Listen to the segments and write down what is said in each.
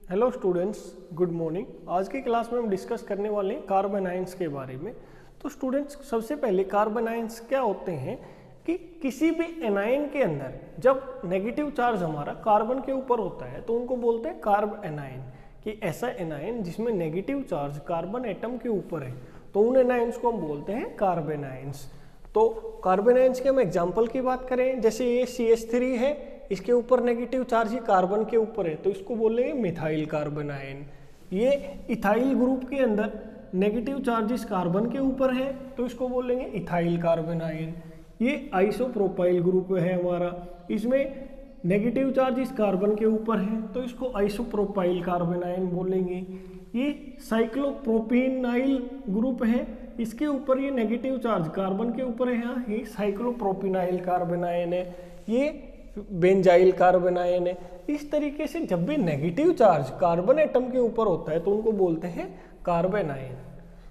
Hello students, good morning. आज की class में हम डिस्कस करने वाले हैं कार्बन आयंस के बारे में। तो स्टूडेंट्स, सबसे पहले कार्बन आयंस क्या होते हैं कि किसी भी एनायन के अंदर जब नेगेटिव चार्ज हमारा कार्बन के ऊपर होता है तो उनको बोलते हैं कार्ब एनायन। कि ऐसा एनायन जिसमें नेगेटिव चार्ज कार्बन एटम के ऊपर है तो उन एनायंस को हम बोलते हैं कार्बन आयंस। तो कार्बन आयंस के हम एग्जाम्पल की बात करें, जैसे ये CH3 है, इसके ऊपर नेगेटिव चार्ज ही कार्बन के ऊपर है तो इसको बोलेंगे मिथाइल कार्बन आयन। ये इथाइल ग्रुप के अंदर नेगेटिव चार्जेस कार्बन के ऊपर है तो इसको बोलेंगे इथाइल कार्बन आयन। ये आइसोप्रोपाइल ग्रुप है हमारा, इसमें नेगेटिव चार्जेस कार्बन के ऊपर है तो इसको आइसोप्रोपाइल कार्बन आयन बोलेंगे। ये साइक्लोप्रोपिनाइल ग्रुप है, इसके ऊपर ये नेगेटिव चार्ज कार्बन के ऊपर है, यहाँ ये साइक्लोप्रोपिनाइल कार्बन आयन है। ये बेंजाइल कार्बन आयन है। इस तरीके से जब भी नेगेटिव चार्ज कार्बन एटम के ऊपर होता है तो उनको बोलते हैं कार्बन आयन।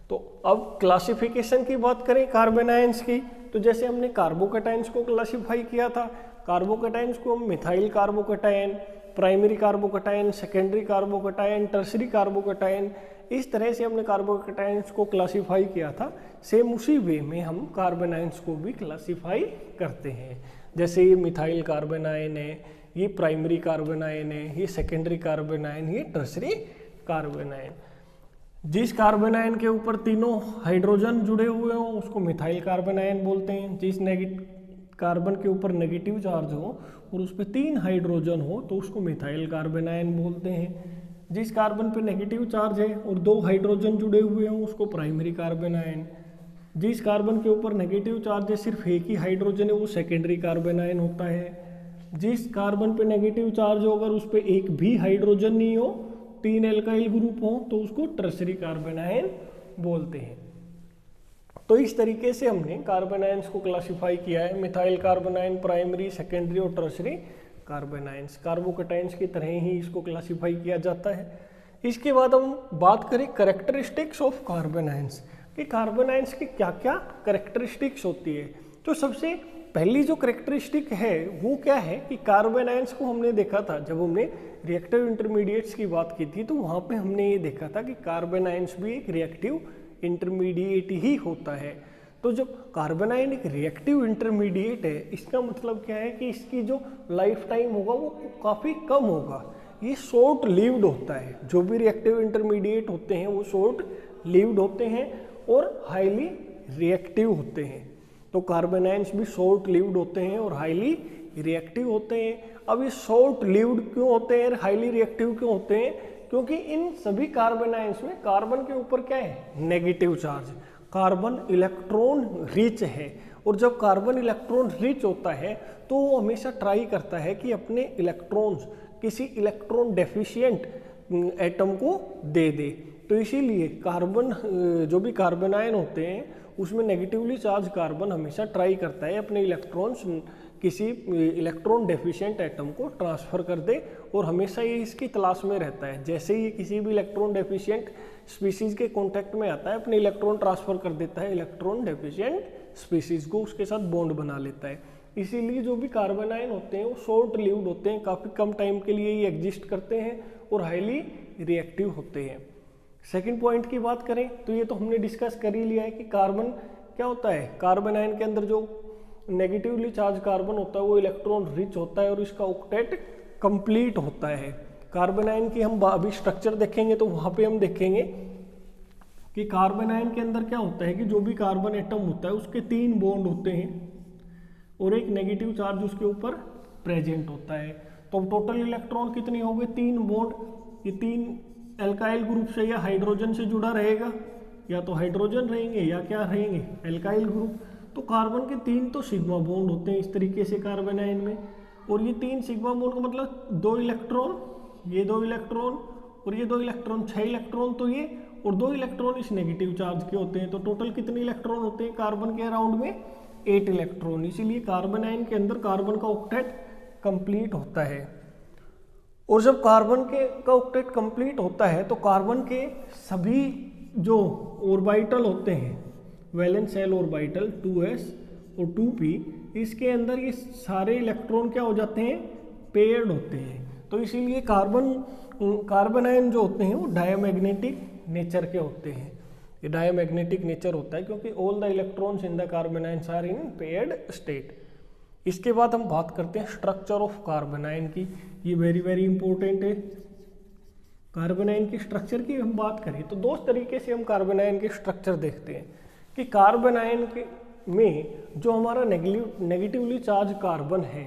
तो अब क्लासिफिकेशन की बात करें कार्बन आयंस की, तो जैसे हमने कार्बोकैटायंस को क्लासिफाई किया था, कार्बोकैटायंस को हम methyl carbocation, primary carbocation, secondary carbocation, tertiary carbocation, इस तरह से हमने कार्बोकैटायंस को क्लासिफाई किया था। सेम उसी वे में हम कार्बन आयंस को भी क्लासिफाई करते हैं। जैसे ये मिथाइल कार्बन आयन है, ये प्राइमरी कार्बन आयन है, ये सेकेंडरी कार्बन आयन, ये टर्सरी कार्बन आयन। जिस कार्बन आयन के ऊपर तीनों हाइड्रोजन जुड़े हुए हों उसको मिथाइल कार्बन आयन बोलते हैं। जिस कार्बन के ऊपर नेगेटिव चार्ज हो और उस पर 3 हाइड्रोजन हो तो उसको मिथाइल कार्बन आयन बोलते हैं। जिस कार्बन पे नेगेटिव चार्ज है और 2 हाइड्रोजन जुड़े हुए हों उसको प्राइमरी कार्बन आयन। जिस कार्बन के ऊपर नेगेटिव चार्ज है, सिर्फ एक ही हाइड्रोजन है, वो सेकेंडरी कार्बन आयन होता है। जिस कार्बन पे नेगेटिव चार्ज हो अगर उस पर एक भी हाइड्रोजन नहीं हो, 3 एल्काइल ग्रुप हो तो उसको टर्सरी कार्बन आयन बोलते हैं। तो इस तरीके से हमने कार्बन आयंस को क्लासिफाई किया है, methyl carbon ion, primary, secondary और टर्सरी कार्बन आयंस। कार्बोकैटायंस की तरह ही इसको क्लासिफाई किया जाता है। इसके बाद हम बात करें कैरेक्टरिस्टिक्स ऑफ कार्बन आयंस कि कार्बन आयंस की क्या क्या कैरेक्टरिस्टिक्स होती है। तो सबसे पहली जो कैरेक्टरिस्टिक है वो क्या है कि कार्बन आयंस को हमने देखा था जब हमने रिएक्टिव इंटरमीडिएट्स की बात की थी, तो वहाँ पे हमने ये देखा था कि कार्बन आयंस भी एक रिएक्टिव इंटरमीडिएट ही होता है। तो जब कार्बन आयन एक रिएक्टिव इंटरमीडिएट है, इसका मतलब क्या है कि इसकी जो लाइफ टाइम होगा वो काफ़ी कम होगा। ये शॉर्ट लिव्ड होता है। जो भी रिएक्टिव इंटरमीडिएट होते हैं वो शॉर्ट लिव्ड होते हैं और हाईली रिएक्टिव होते हैं। तो कार्बन आयंस भी शॉर्ट लिव्ड होते हैं और हाईली रिएक्टिव होते हैं। अब ये शॉर्ट लिव्ड क्यों होते हैं, हाईली रिएक्टिव क्यों होते हैं? क्योंकि इन सभी कार्बन आयंस में कार्बन के ऊपर क्या है, negative charge. Carbon electron rich है और जब कार्बन इलेक्ट्रॉन रिच होता है तो वो हमेशा ट्राई करता है कि अपने इलेक्ट्रॉन्स किसी इलेक्ट्रॉन डेफिशिएंट एटम को दे दे। तो इसीलिए कार्बन जो भी कार्बन आयन होते हैं उसमें नेगेटिवली चार्ज कार्बन हमेशा ट्राई करता है अपने इलेक्ट्रॉन्स किसी इलेक्ट्रॉन डेफिशिएंट एटम को ट्रांसफ़र कर दे और हमेशा ये इसकी तलाश में रहता है। जैसे ही किसी भी इलेक्ट्रॉन डेफिशिएंट स्पीसीज़ के कांटेक्ट में आता है अपने इलेक्ट्रॉन ट्रांसफ़र कर देता है इलेक्ट्रॉन डेफिशिएंट स्पीसीज़ को, उसके साथ बॉन्ड बना लेता है। इसीलिए जो भी कार्बन आयन होते हैं वो शॉर्ट लिव्ड होते हैं, काफ़ी कम टाइम के लिए ही एग्जिस्ट करते हैं और हाईली रिएक्टिव होते हैं। सेकेंड पॉइंट की बात करें तो ये तो हमने डिस्कस कर ही लिया है कि कार्बन क्या होता है, कार्बन आयन के अंदर जो नेगेटिवली चार्ज कार्बन होता है वो इलेक्ट्रॉन रिच होता है और इसका ऑक्टेट कंप्लीट होता है। कार्बन आयन की हम अभी स्ट्रक्चर देखेंगे तो वहाँ पे हम देखेंगे कि कार्बन आयन के अंदर क्या होता है कि जो भी कार्बन एटम होता है उसके 3 बॉन्ड होते हैं और एक नेगेटिव चार्ज उसके ऊपर प्रेजेंट होता है। तो टोटल इलेक्ट्रॉन कितने हो गए, 3 बॉन्ड। ये 3 एल्काइल ग्रुप से या हाइड्रोजन से जुड़ा रहेगा, या तो हाइड्रोजन रहेंगे या क्या रहेंगे, एल्काइल ग्रुप। तो कार्बन के 3 तो सिग्मा बॉन्ड होते हैं इस तरीके से कार्बन आयन में, और ये 3 सिग्मा बॉन्ड का मतलब 2 इलेक्ट्रॉन, ये 2 इलेक्ट्रॉन और ये 2 इलेक्ट्रॉन, 6 इलेक्ट्रॉन तो ये, और 2 इलेक्ट्रॉन इस नेगेटिव चार्ज के होते हैं। तो टोटल कितने इलेक्ट्रॉन होते हैं कार्बन के अराउंड में, 8 इलेक्ट्रॉन। इसीलिए कार्बन आयन के अंदर कार्बन का ऑक्टेट कंप्लीट होता है। और जब कार्बन का ऑक्टेट कंप्लीट होता है तो कार्बन के सभी जो ऑर्बिटल होते हैं, वैलेंस शेल ऑर्बिटल 2s और 2p, इसके अंदर ये सारे इलेक्ट्रॉन क्या हो जाते हैं, पेयर्ड होते हैं। तो इसीलिए कार्बन कार्बन आयन जो होते हैं वो डायमैग्नेटिक नेचर के होते हैं। ये डायमैग्नेटिक नेचर होता है क्योंकि all the electrons in the carbon ions are in paired state. इसके बाद हम बात करते हैं स्ट्रक्चर ऑफ कार्बन आयन की। ये वेरी वेरी इंपॉर्टेंट है। कार्बन आयन की स्ट्रक्चर की हम बात करें तो दो तरीके से हम कार्बन आयन के स्ट्रक्चर देखते हैं कि कार्बन आयन के में जो हमारा नेगेटिवली चार्ज कार्बन है,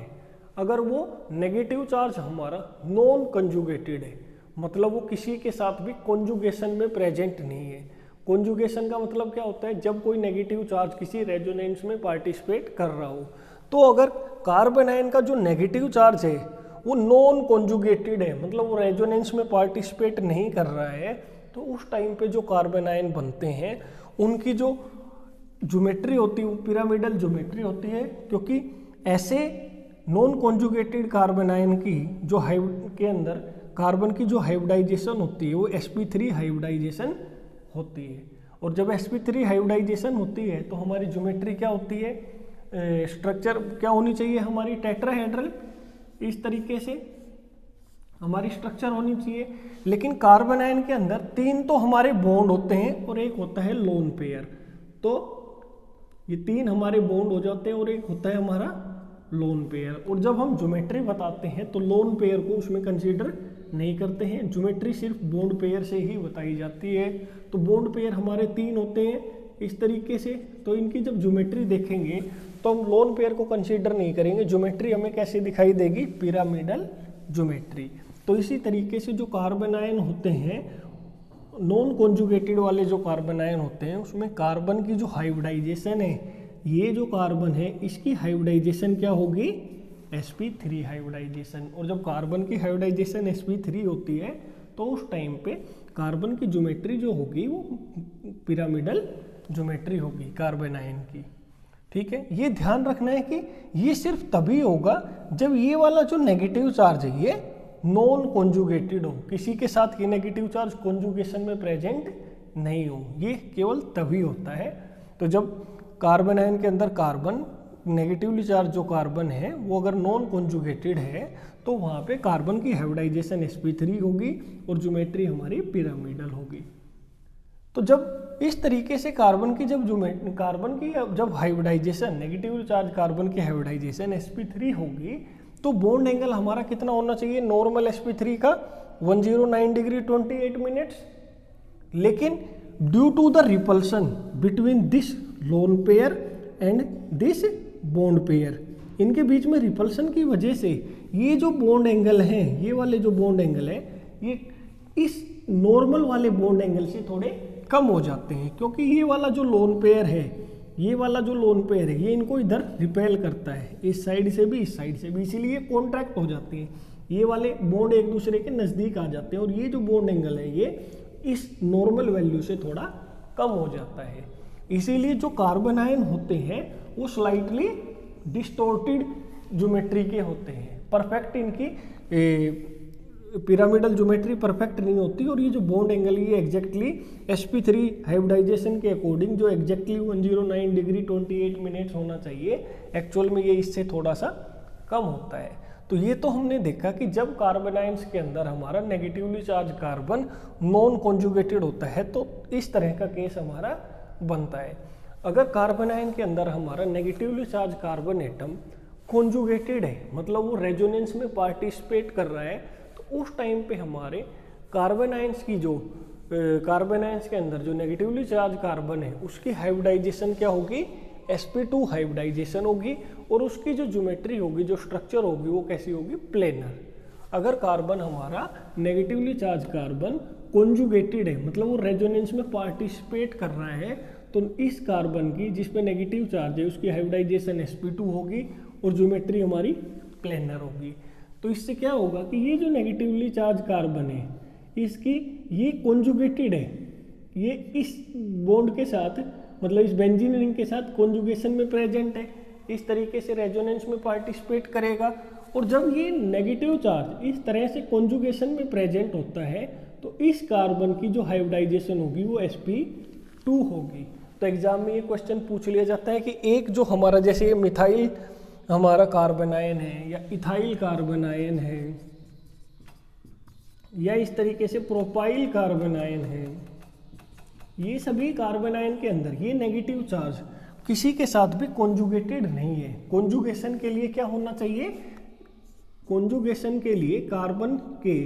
अगर वो नेगेटिव चार्ज हमारा नॉन कंजुगेटेड है, मतलब वो किसी के साथ भी कॉन्जुगेशन में प्रेजेंट नहीं है। कॉन्जुगेशन का मतलब क्या होता है, जब कोई नेगेटिव चार्ज किसी रेजोनेंस में पार्टिसिपेट कर रहा हो, तो अगर कार्बन आयन का जो नेगेटिव चार्ज है वो नॉन कॉन्जुगेटेड है, मतलब वो रेजोनेंस में पार्टिसिपेट नहीं कर रहा है, तो उस टाइम पे जो कार्बन आयन बनते हैं उनकी जो ज्योमेट्री होती है वो पिरामिडल ज्योमेट्री होती है, क्योंकि ऐसे नॉन कॉन्जुगेटेड कार्बन आयन की जो के अंदर कार्बन की जो हाइब्रिडाइजेशन होती है वो sp3 हाइब्रिडाइजेशन होती है। और जब sp3 हाइब्रिडाइजेशन होती है तो हमारी ज्योमेट्री क्या होती है, स्ट्रक्चर क्या होनी चाहिए हमारी, टेट्राहेड्रल, इस तरीके से हमारी स्ट्रक्चर होनी चाहिए। लेकिन कार्बन आयन के अंदर 3 तो हमारे बॉन्ड होते हैं और एक होता है लोन पेयर। तो ये 3 हमारे बॉन्ड हो जाते हैं और एक होता है हमारा लोन पेयर। और जब हम ज्योमेट्री बताते हैं तो लोन पेयर को उसमें कंसीडर नहीं करते हैं, ज्योमेट्री सिर्फ बॉन्ड पेयर से ही बताई जाती है। तो बॉन्ड पेयर हमारे 3 होते हैं इस तरीके से। तो इनकी जब ज्योमेट्री देखेंगे तो हम लोन पेयर को कंसीडर नहीं करेंगे, ज्योमेट्री हमें कैसे दिखाई देगी, पिरामिडल ज्योमेट्री। तो इसी तरीके से जो कार्बन आयन होते हैं, नॉन कॉन्जुगेटेड वाले जो कार्बन आयन होते हैं, उसमें कार्बन की जो हाइब्रिडाइजेशन है, ये जो कार्बन है इसकी हाइब्रिडाइजेशन क्या होगी, sp3 हाइब्रिडाइजेशन। और जब कार्बन की हाइब्रिडाइजेशन sp3 होती है तो उस टाइम पे कार्बन की ज्योमेट्री जो होगी वो पिरामिडल ज्योमेट्री होगी कार्बन आयन की। ठीक है, ये ध्यान रखना है कि ये सिर्फ तभी होगा जब ये वाला जो नेगेटिव चार्ज है ये नॉन कॉन्जुगेटेड हो, किसी के साथ ये नेगेटिव चार्ज कॉन्जुगेशन में प्रेजेंट नहीं हो, ये केवल तभी होता है। तो जब कार्बन आयन के अंदर कार्बन नेगेटिवली चार्ज जो कार्बन है वो अगर नॉन कॉन्जुगेटेड है तो वहाँ पे कार्बन की हाइब्रिडाइजेशन sp3 होगी और ज्योमेट्री हमारी पिरामिडल होगी। तो जब इस तरीके से कार्बन की जब हाइब्रिडाइजेशन नेगेटिवली चार्ज कार्बन की हाइब्रिडाइजेशन sp3 होगी तो बॉन्ड एंगल हमारा कितना होना चाहिए, नॉर्मल sp3 का 109 डिग्री 28 मिनट्स। लेकिन due to the repulsion between this lone pair and this bond pair, इनके बीच में रिपल्सन की वजह से ये जो बॉन्ड एंगल है, ये वाले जो बॉन्ड एंगल है, ये इस नॉर्मल वाले बॉन्ड एंगल से थोड़े कम हो जाते हैं, क्योंकि ये वाला जो लोन पेयर है, ये वाला जो लोन पेयर है ये इनको इधर रिपेल करता है, इस साइड से भी इस साइड से भी, इसीलिए कॉन्ट्रैक्ट हो जाते हैं। ये वाले बॉन्ड एक दूसरे के नज़दीक आ जाते हैं और ये जो बॉन्ड एंगल है ये इस नॉर्मल वैल्यू से थोड़ा कम हो जाता है। इसीलिए जो कार्बन आयन होते हैं वो स्लाइटली डिस्टोर्टेड ज्योमेट्री के होते हैं, परफेक्ट इनकी पिरामिडल ज्योमेट्री परफेक्ट नहीं होती। और ये जो बॉन्ड एंगल ये एग्जैक्टली sp3 हाइब्रिडाइजेशन के अकॉर्डिंग जो एग्जैक्टली 109 डिग्री 28 मिनट्स होना चाहिए, एक्चुअल में ये इससे थोड़ा सा कम होता है। तो ये तो हमने देखा कि जब कार्बन आयन्स के अंदर हमारा negatively charge carbon non conjugated होता है तो इस तरह का केस हमारा बनता है। अगर कार्बन आयन के अंदर हमारा negatively charge carbon atom conjugated है, मतलब वो रेजोनेंस में पार्टिसिपेट कर रहा है, तो उस टाइम पे हमारे कार्बन आयन्स की जो कार्बन आयन्स के अंदर जो नेगेटिवली चार्ज कार्बन है उसकी हाइब्रिडाइजेशन क्या होगी, sp2 हाइब्रिडाइजेशन होगी। और उसकी जो ज्योमेट्री होगी, जो स्ट्रक्चर होगी, वो कैसी होगी, प्लेनर। अगर कार्बन हमारा नेगेटिवली चार्ज कार्बन कॉन्जुगेटेड है, मतलब वो रेजोनेंस में पार्टिसिपेट कर रहा है, तो इस कार्बन की जिसपे नेगेटिव चार्ज है उसकी हाइब्रिडाइजेशन sp2 होगी और ज्योमेट्री हमारी प्लेनर होगी। तो इससे क्या होगा कि ये जो नेगेटिवली चार्ज कार्बन है इसकी ये कॉन्जुगेटेड है, ये इस बॉन्ड के साथ, मतलब इस बेंजीन रिंग के साथ कॉन्जुगेशन में प्रेजेंट है, इस तरीके से रेजोनेंस में पार्टिसिपेट करेगा। और जब ये नेगेटिव चार्ज इस तरह से कॉन्जुगेशन में प्रेजेंट होता है तो इस कार्बन की जो हाइब्रिडाइजेशन होगी वो sp2 होगी। तो एग्जाम में ये क्वेश्चन पूछ लिया जाता है कि एक जो हमारा जैसे मिथाइल हमारा कार्बन आयन है या इथाइल कार्बन आयन है या इस तरीके से प्रोपाइल कार्बन आयन है, ये सभी कार्बन आयन के अंदर ये नेगेटिव चार्ज किसी के साथ भी कॉन्जुगेटेड नहीं है। कॉन्जुगेशन के लिए क्या होना चाहिए, कॉन्जुगेशन के लिए कार्बन के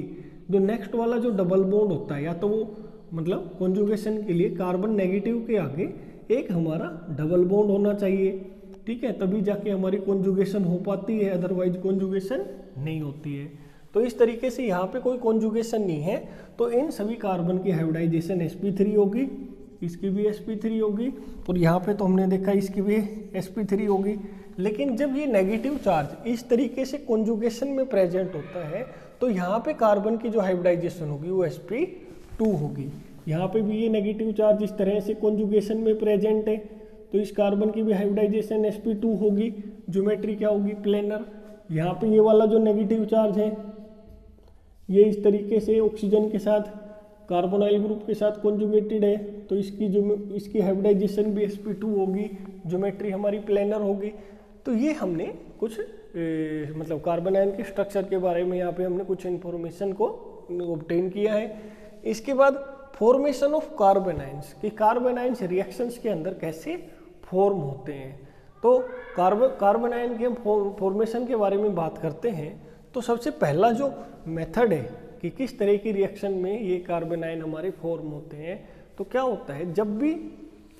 जो नेक्स्ट वाला जो डबल बॉन्ड होता है, या तो वो मतलब कॉन्जुगेशन के लिए कार्बन नेगेटिव के आगे एक हमारा डबल बॉन्ड होना चाहिए, ठीक है, तभी जाके हमारी कॉन्जुगेशन हो पाती है, अदरवाइज कॉन्जुगेशन नहीं होती है। तो इस तरीके से यहाँ पे कोई कॉन्जुगेशन नहीं है, तो इन सभी कार्बन की हाइब्रिडाइजेशन sp3 होगी, इसकी भी sp3 होगी, और यहाँ पे तो हमने देखा इसकी भी sp3 होगी। लेकिन जब ये नेगेटिव चार्ज इस तरीके से कॉन्जुगेशन में प्रेजेंट होता है तो यहाँ पे कार्बन की जो हाइब्रिडाइजेशन होगी वो sp2 होगी। यहाँ पे भी ये नेगेटिव चार्ज इस तरह से कॉन्जुगेशन में प्रेजेंट है, तो इस कार्बन की भी हाइब्रिडाइजेशन sp2 होगी, ज्योमेट्री क्या होगी, प्लेनर। यहाँ पे ये वाला जो नेगेटिव चार्ज है ये इस तरीके से ऑक्सीजन के साथ कार्बोनाइल ग्रुप के साथ कॉन्जुगेटेड है, तो इसकी हाइब्रिडाइजेशन भी sp2 होगी, ज्योमेट्री हमारी प्लेनर होगी। तो ये हमने कुछ मतलब कार्बन आयन के स्ट्रक्चर के बारे में यहाँ पे हमने कुछ इन्फॉर्मेशन को ऑब्टेन किया है। इसके बाद फॉर्मेशन ऑफ कार्बन आयन्स, कि कार्बन आयन्स रिएक्शंस के अंदर कैसे फॉर्म होते हैं। तो कार्बन आयन के फॉर्मेशन के बारे में बात करते हैं, तो सबसे पहला जो मेथड है कि किस तरह की रिएक्शन में ये कार्बन आयन हमारे फॉर्म होते हैं, तो क्या होता है, जब भी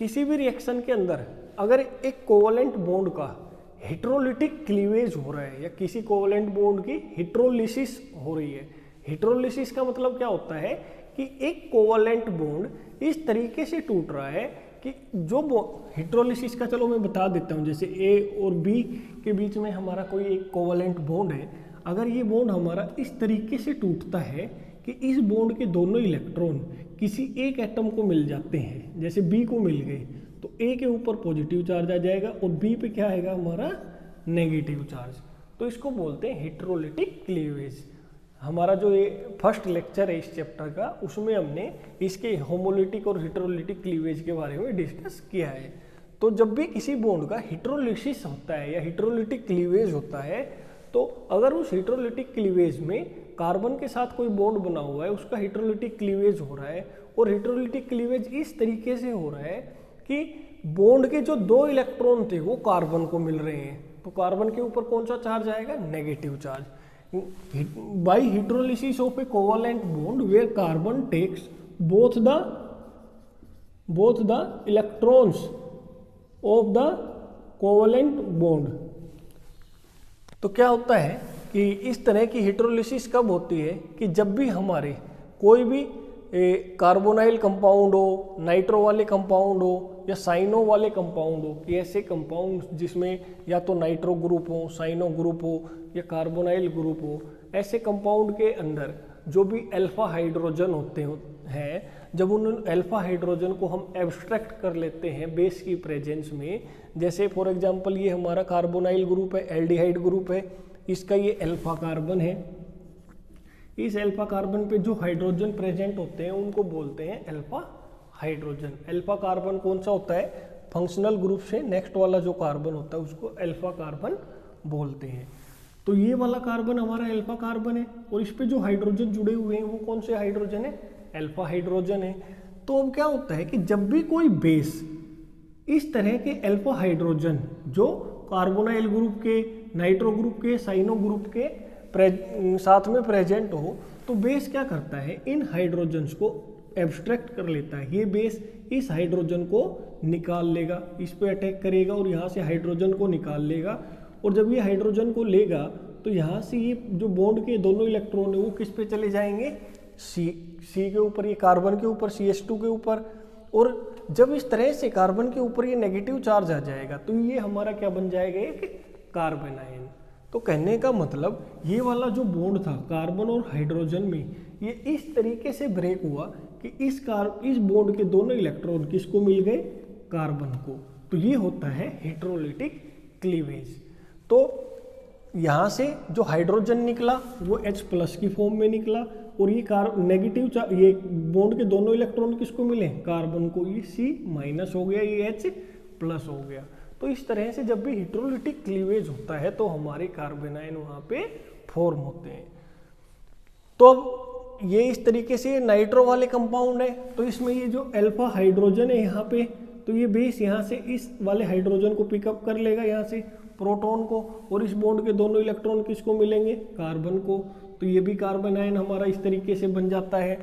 किसी भी रिएक्शन के अंदर अगर एक कोवलेंट बॉन्ड का हेट्रोलिटिक क्लीवेज हो रहा है या किसी कोवलेंट बॉन्ड की हेट्रोलिसिस हो रही है। हेट्रोलिसिस का मतलब क्या होता है कि एक कोवलेंट बॉन्ड इस तरीके से टूट रहा है कि जो हेट्रोलिसिस का चलो मैं बता देता हूँ, जैसे A और B के बीच में हमारा कोई एक कोवलेंट बॉन्ड है, अगर ये बॉन्ड हमारा इस तरीके से टूटता है कि इस बॉन्ड के दोनों इलेक्ट्रॉन किसी एक एटम को मिल जाते हैं, जैसे B को मिल गए, तो A के ऊपर पॉजिटिव चार्ज आ जाएगा और B पे क्या आएगा हमारा नेगेटिव चार्ज। तो इसको बोलते हैं हेट्रोलिटिक क्लीवेज। हमारा जो ये फर्स्ट लेक्चर है इस चैप्टर का, उसमें हमने इसके होमोलिटिक और हेट्रोलिटिक क्लीवेज के बारे में डिस्कस किया है। तो जब भी किसी बॉन्ड का हेट्रोलिसिस होता है या हेट्रोलिटिक क्लीवेज होता है, तो अगर उस हेट्रोलिटिक क्लीवेज में कार्बन के साथ कोई बॉन्ड बना हुआ है, उसका हेट्रोलिटिक क्लीवेज हो रहा है, और हेट्रोलिटिक क्लीवेज इस तरीके से हो रहा है कि बॉन्ड के जो दो इलेक्ट्रॉन थे वो कार्बन को मिल रहे हैं, तो कार्बन के ऊपर कौन सा चार्ज आएगा, negative charge. By heterolysis of a covalent bond where carbon takes both the electrons of the covalent bond. तो क्या होता है कि इस तरह की हेट्रोलिसिस कब होती है कि जब भी हमारे कोई भी कार्बोनाइल कंपाउंड हो, नाइट्रो वाले कंपाउंड हो या साइनो वाले कंपाउंड हो, कि ऐसे कंपाउंड जिसमें या तो नाइट्रो ग्रुप हो, साइनो ग्रुप हो या कार्बोनाइल ग्रुप हो, ऐसे कंपाउंड के अंदर जो भी अल्फा हाइड्रोजन होते हैं, जब उन अल्फा हाइड्रोजन को हम एब्स्ट्रैक्ट कर लेते हैं बेस की प्रेजेंस में, जैसे फॉर एग्जांपल ये हमारा कार्बोनाइल ग्रुप है, एल्डिहाइड ग्रुप है, इसका ये अल्फा कार्बन है, इस अल्फा कार्बन पे जो हाइड्रोजन प्रेजेंट होते हैं उनको बोलते हैं अल्फा हाइड्रोजन। अल्फा कार्बन कौन सा होता है, फंक्शनल ग्रुप से नेक्स्ट वाला जो कार्बन होता है उसको अल्फा कार्बन बोलते हैं। तो ये वाला कार्बन हमारा अल्फा कार्बन है, और इस पे जो हाइड्रोजन जुड़े हुए हैं वो कौन से हाइड्रोजन है, अल्फा हाइड्रोजन है। तो अब क्या होता है कि जब भी कोई बेस इस तरह के अल्फा हाइड्रोजन जो कार्बोनाइल ग्रुप के, नाइट्रो ग्रुप के, साइनो ग्रुप के साथ में प्रेजेंट हो, तो बेस क्या करता है, इन हाइड्रोजन्स को एब्स्ट्रैक्ट कर लेता है। ये बेस इस हाइड्रोजन को निकाल लेगा, इस पे अटैक करेगा और यहाँ से हाइड्रोजन को निकाल लेगा, और जब ये हाइड्रोजन को लेगा तो यहाँ से ये जो बॉन्ड के दोनों इलेक्ट्रॉन है वो किस पे चले जाएंगे, सी के ऊपर, ये कार्बन के ऊपर, CH2 के ऊपर। और जब इस तरह से कार्बन के ऊपर ये नेगेटिव चार्ज आ जाएगा तो ये हमारा क्या बन जाएगा, एक कार्बन आयन। तो कहने का मतलब ये वाला जो बॉन्ड था कार्बन और हाइड्रोजन में, ये इस तरीके से ब्रेक हुआ कि इस बॉन्ड के दोनों इलेक्ट्रॉन किसको मिल गए, कार्बन को। तो ये होता है हेट्रोलिटिक क्लीवेज। तो यहाँ से जो हाइड्रोजन निकला वो H+ की फॉर्म में निकला, और ये ये बॉन्ड के दोनों इलेक्ट्रॉन किसको मिले, कार्बन को, ये C- हो गया, ये H+ हो गया। तो इस तरह से जब भी हेट्रोलिटिक क्लीवेज होता है तो हमारे कार्बन आयन वहाँ पे फॉर्म होते हैं। तो अब ये इस तरीके से नाइट्रो वाले कंपाउंड है, तो इसमें ये जो अल्फा हाइड्रोजन है यहाँ पे, तो ये बेस यहाँ से इस वाले हाइड्रोजन को पिकअप कर लेगा यहाँ से प्रोटॉन को, और इस बॉन्ड के दोनों इलेक्ट्रॉन किसको मिलेंगे, कार्बन को। तो ये भी कार्बन आयन हमारा इस तरीके से बन जाता है।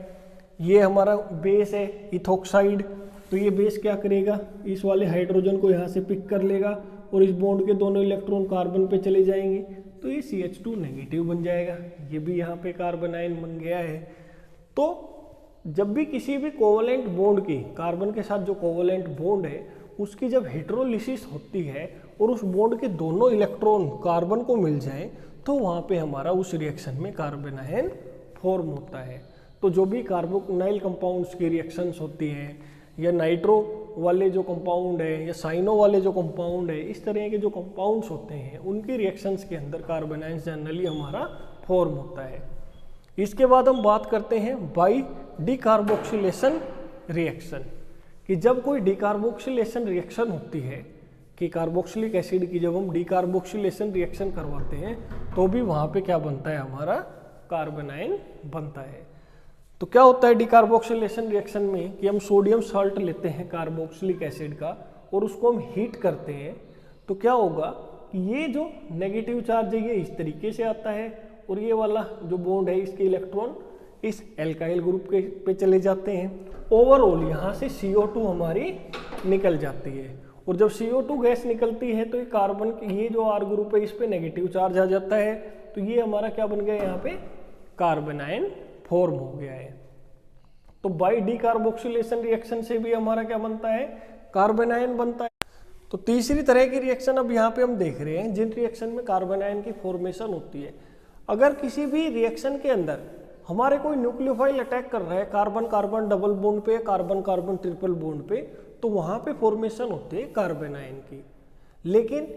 ये हमारा बेस है इथोक्साइड, तो ये बेस क्या करेगा, इस वाले हाइड्रोजन को यहाँ से पिक कर लेगा और इस बॉन्ड के दोनों इलेक्ट्रॉन कार्बन पे चले जाएंगे, तो ये CH2 नेगेटिव बन जाएगा। ये भी यहाँ पे कार्बन आयन बन गया है। तो जब भी किसी भी कोवलेंट बॉन्ड की, कार्बन के साथ जो कोवलेंट बॉन्ड है उसकी जब हेटेरोलिसिस होती है और उस बॉन्ड के दोनों इलेक्ट्रॉन कार्बन को मिल जाए, तो वहाँ पे हमारा उस रिएक्शन में कार्बन आयन फॉर्म होता है। तो जो भी कार्बोनाइल कंपाउंड्स की रिएक्शंस होती हैं, या नाइट्रो वाले जो कंपाउंड है, या साइनो वाले जो कंपाउंड है, इस तरह के जो कंपाउंड्स होते हैं उनकी रिएक्शंस के अंदर कार्बन आयन जनरली हमारा फॉर्म होता है। इसके बाद हम बात करते हैं बाई डिकार्बोक्सिलेशन रिएक्शन, कि जब कोई डिकार्बोक्सिलेशन रिएक्शन होती है, कि कार्बोक्सिलिक एसिड की जब हम डिकार्बोक्सिलेशन रिएक्शन करवाते हैं तो भी वहाँ पे क्या बनता है, हमारा कार्बन आयन बनता है। तो क्या होता है डिकार्बोक्सिलेशन रिएक्शन में, कि हम सोडियम साल्ट लेते हैं कार्बोक्सिलिक एसिड का और उसको हम हीट करते हैं, तो क्या होगा कि ये जो नेगेटिव चार्ज है ये इस तरीके से आता है, और ये वाला जो बॉन्ड है इसके इलेक्ट्रॉन इस एल्काइल ग्रुप के पे चले जाते हैं। ओवरऑल यहाँ से CO2 हमारी निकल जाती है, और जब CO2 गैस निकलती है तो ये कार्बन, ये जो R ग्रुप है इस पे नेगेटिव चार्ज आ जाता है, तो ये हमारा क्या बन गया, यहाँ पे कार्बन आयन फॉर्म हो गया है। तो बाई डिकार्बोक्सिलेशन रिएक्शन से भी हमारा क्या बनता है, कार्बन आयन बनता है। तो तीसरी तरह की रिएक्शन अब यहाँ पे हम देख रहे हैं, जिन रिएक्शन में कार्बन आयन की फॉर्मेशन होती है। अगर किसी भी रिएक्शन के अंदर हमारे कोई न्यूक्लियोफाइल अटैक कर रहा है कार्बन कार्बन डबल बॉन्ड पे, कार्बन कार्बन ट्रिपल बॉन्ड पे, तो वहाँ पे फॉर्मेशन होती है कार्बन आयन की। लेकिन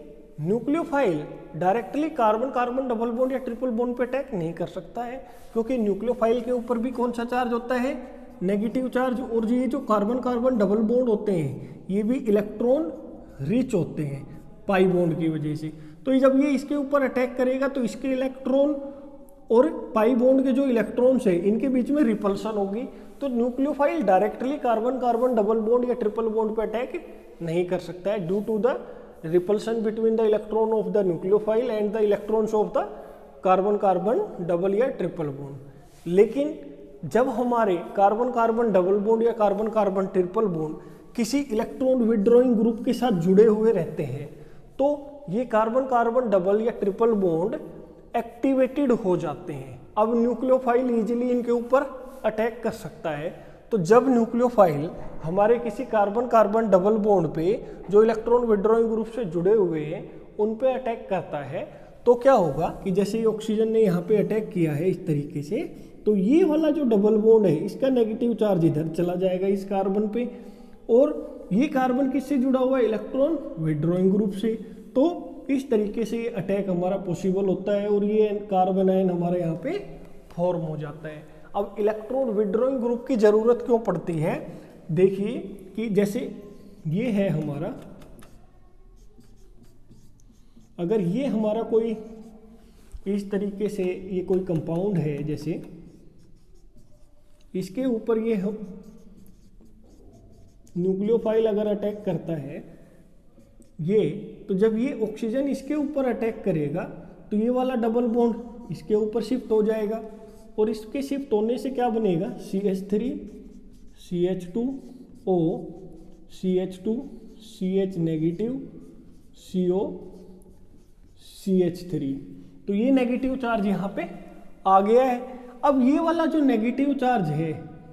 nucleophile directly carbon carbon double bond या ट्रिपल बॉन्ड पे अटैक नहीं कर सकता है, क्योंकि न्यूक्लियोफाइल के ऊपर भी कौन सा चार्ज होता है, नेगेटिव चार्ज। और ये जो कार्बन कार्बन डबल बॉन्ड होते हैं ये भी इलेक्ट्रॉन रिच होते हैं पाई बॉन्ड की वजह से। तो जब ये इसके ऊपर अटैक करेगा तो इसके इलेक्ट्रॉन और पाई बॉन्ड के जो इलेक्ट्रॉन्स है इनके बीच में रिपल्सन होगी। तो nucleophile directly carbon carbon double bond या ट्रिपल बॉन्ड पे अटैक नहीं कर सकता है, due to the repulsion between the electron of the nucleophile and the electrons of the carbon carbon double या ट्रिपल बॉन्ड। लेकिन जब हमारे कार्बन कार्बन डबल बॉन्ड या कार्बन कार्बन ट्रिपल बॉन्ड किसी इलेक्ट्रॉन विड्रॉइंग ग्रुप के साथ जुड़े हुए रहते हैं, तो ये कार्बन कार्बन डबल या ट्रिपल बॉन्ड एक्टिवेटेड हो जाते हैं। अब न्यूक्लियोफाइल इजीली इनके ऊपर अटैक कर सकता है। तो जब न्यूक्लियोफाइल हमारे किसी कार्बन कार्बन डबल बॉन्ड पे जो इलेक्ट्रॉन विड्रॉइंग ग्रुप से जुड़े हुए हैं उन पे अटैक करता है, तो क्या होगा कि जैसे ही ऑक्सीजन ने यहाँ पे अटैक किया है इस तरीके से, तो ये वाला जो डबल बॉन्ड है इसका नेगेटिव चार्ज इधर चला जाएगा इस कार्बन पे, और ये कार्बन किससे जुड़ा हुआ है, इलेक्ट्रॉन विड्रॉइंग ग्रुप से। तो इस तरीके से अटैक हमारा पॉसिबल होता है और ये कार्बन आयन हमारे यहाँ पे फॉर्म हो जाता है। अब इलेक्ट्रॉन विड्रॉइंग ग्रुप की जरूरत क्यों पड़ती है, देखिए कि जैसे ये है हमारा, अगर ये हमारा कोई इस तरीके से ये कोई कंपाउंड है, जैसे इसके ऊपर ये न्यूक्लियोफाइल अगर अटैक करता है ये, तो जब ये ऑक्सीजन इसके ऊपर अटैक करेगा तो ये वाला डबल बॉन्ड इसके ऊपर शिफ्ट हो जाएगा, और इसके शिफ्ट होने से क्या बनेगा, CH3 CH2O CH2 CH negative CO CH3। तो ये नेगेटिव चार्ज यहाँ पे आ गया है। अब ये वाला जो नेगेटिव चार्ज है,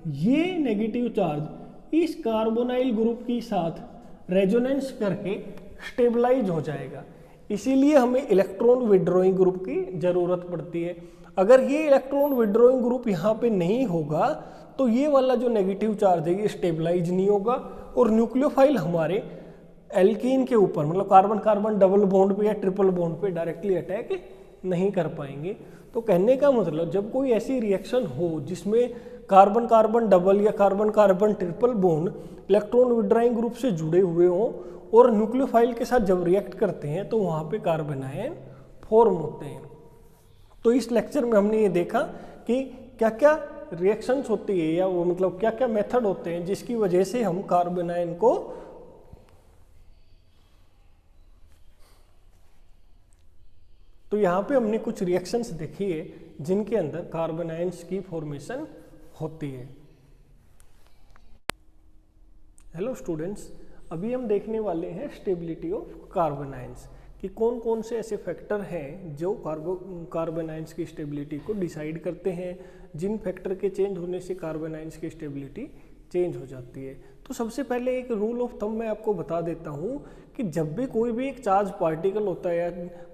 ये नेगेटिव चार्ज इस कार्बोनाइल ग्रुप के साथ रेजोनेंस करके स्टेबलाइज हो जाएगा। इसीलिए हमें इलेक्ट्रॉन विड्रॉइंग ग्रुप की जरूरत पड़ती है। अगर ये इलेक्ट्रॉन विड्रॉइंग ग्रुप यहाँ पे नहीं होगा तो ये वाला जो नेगेटिव चार्ज है ये स्टेबलाइज नहीं होगा, और न्यूक्लियोफाइल हमारे एल्कीन के ऊपर, मतलब कार्बन कार्बन डबल बॉन्ड पे या ट्रिपल बॉन्ड पे डायरेक्टली अटैक नहीं कर पाएंगे। तो कहने का मतलब, जब कोई ऐसी रिएक्शन हो जिसमें कार्बन कार्बन डबल या carbon carbon triple bond electron withdrawing group से जुड़े हुए हों और न्यूक्लियोफाइल के साथ जब रिएक्ट करते हैं तो वहाँ पे कार्बन आयन फॉर्म होते हैं। तो इस लेक्चर में हमने ये देखा कि क्या क्या रिएक्शंस होती है या वो मतलब क्या क्या मेथड होते हैं जिसकी वजह से हम कार्बन आयन को तो यहाँ पे हमने कुछ रिएक्शंस देखी है जिनके अंदर कार्बन आयन्स की फॉर्मेशन होती है। हेलो स्टूडेंट्स, अभी हम देखने वाले हैं स्टेबिलिटी ऑफ कार्बन आयन्स कि कौन कौन से ऐसे फैक्टर हैं जो कार्बन आयन्स की स्टेबिलिटी को डिसाइड करते हैं, जिन फैक्टर के चेंज होने से कार्बन आयन्स की स्टेबिलिटी चेंज हो जाती है। तो सबसे पहले एक रूल ऑफ थंब मैं आपको बता देता हूँ कि जब भी कोई भी एक चार्ज पार्टिकल होता है या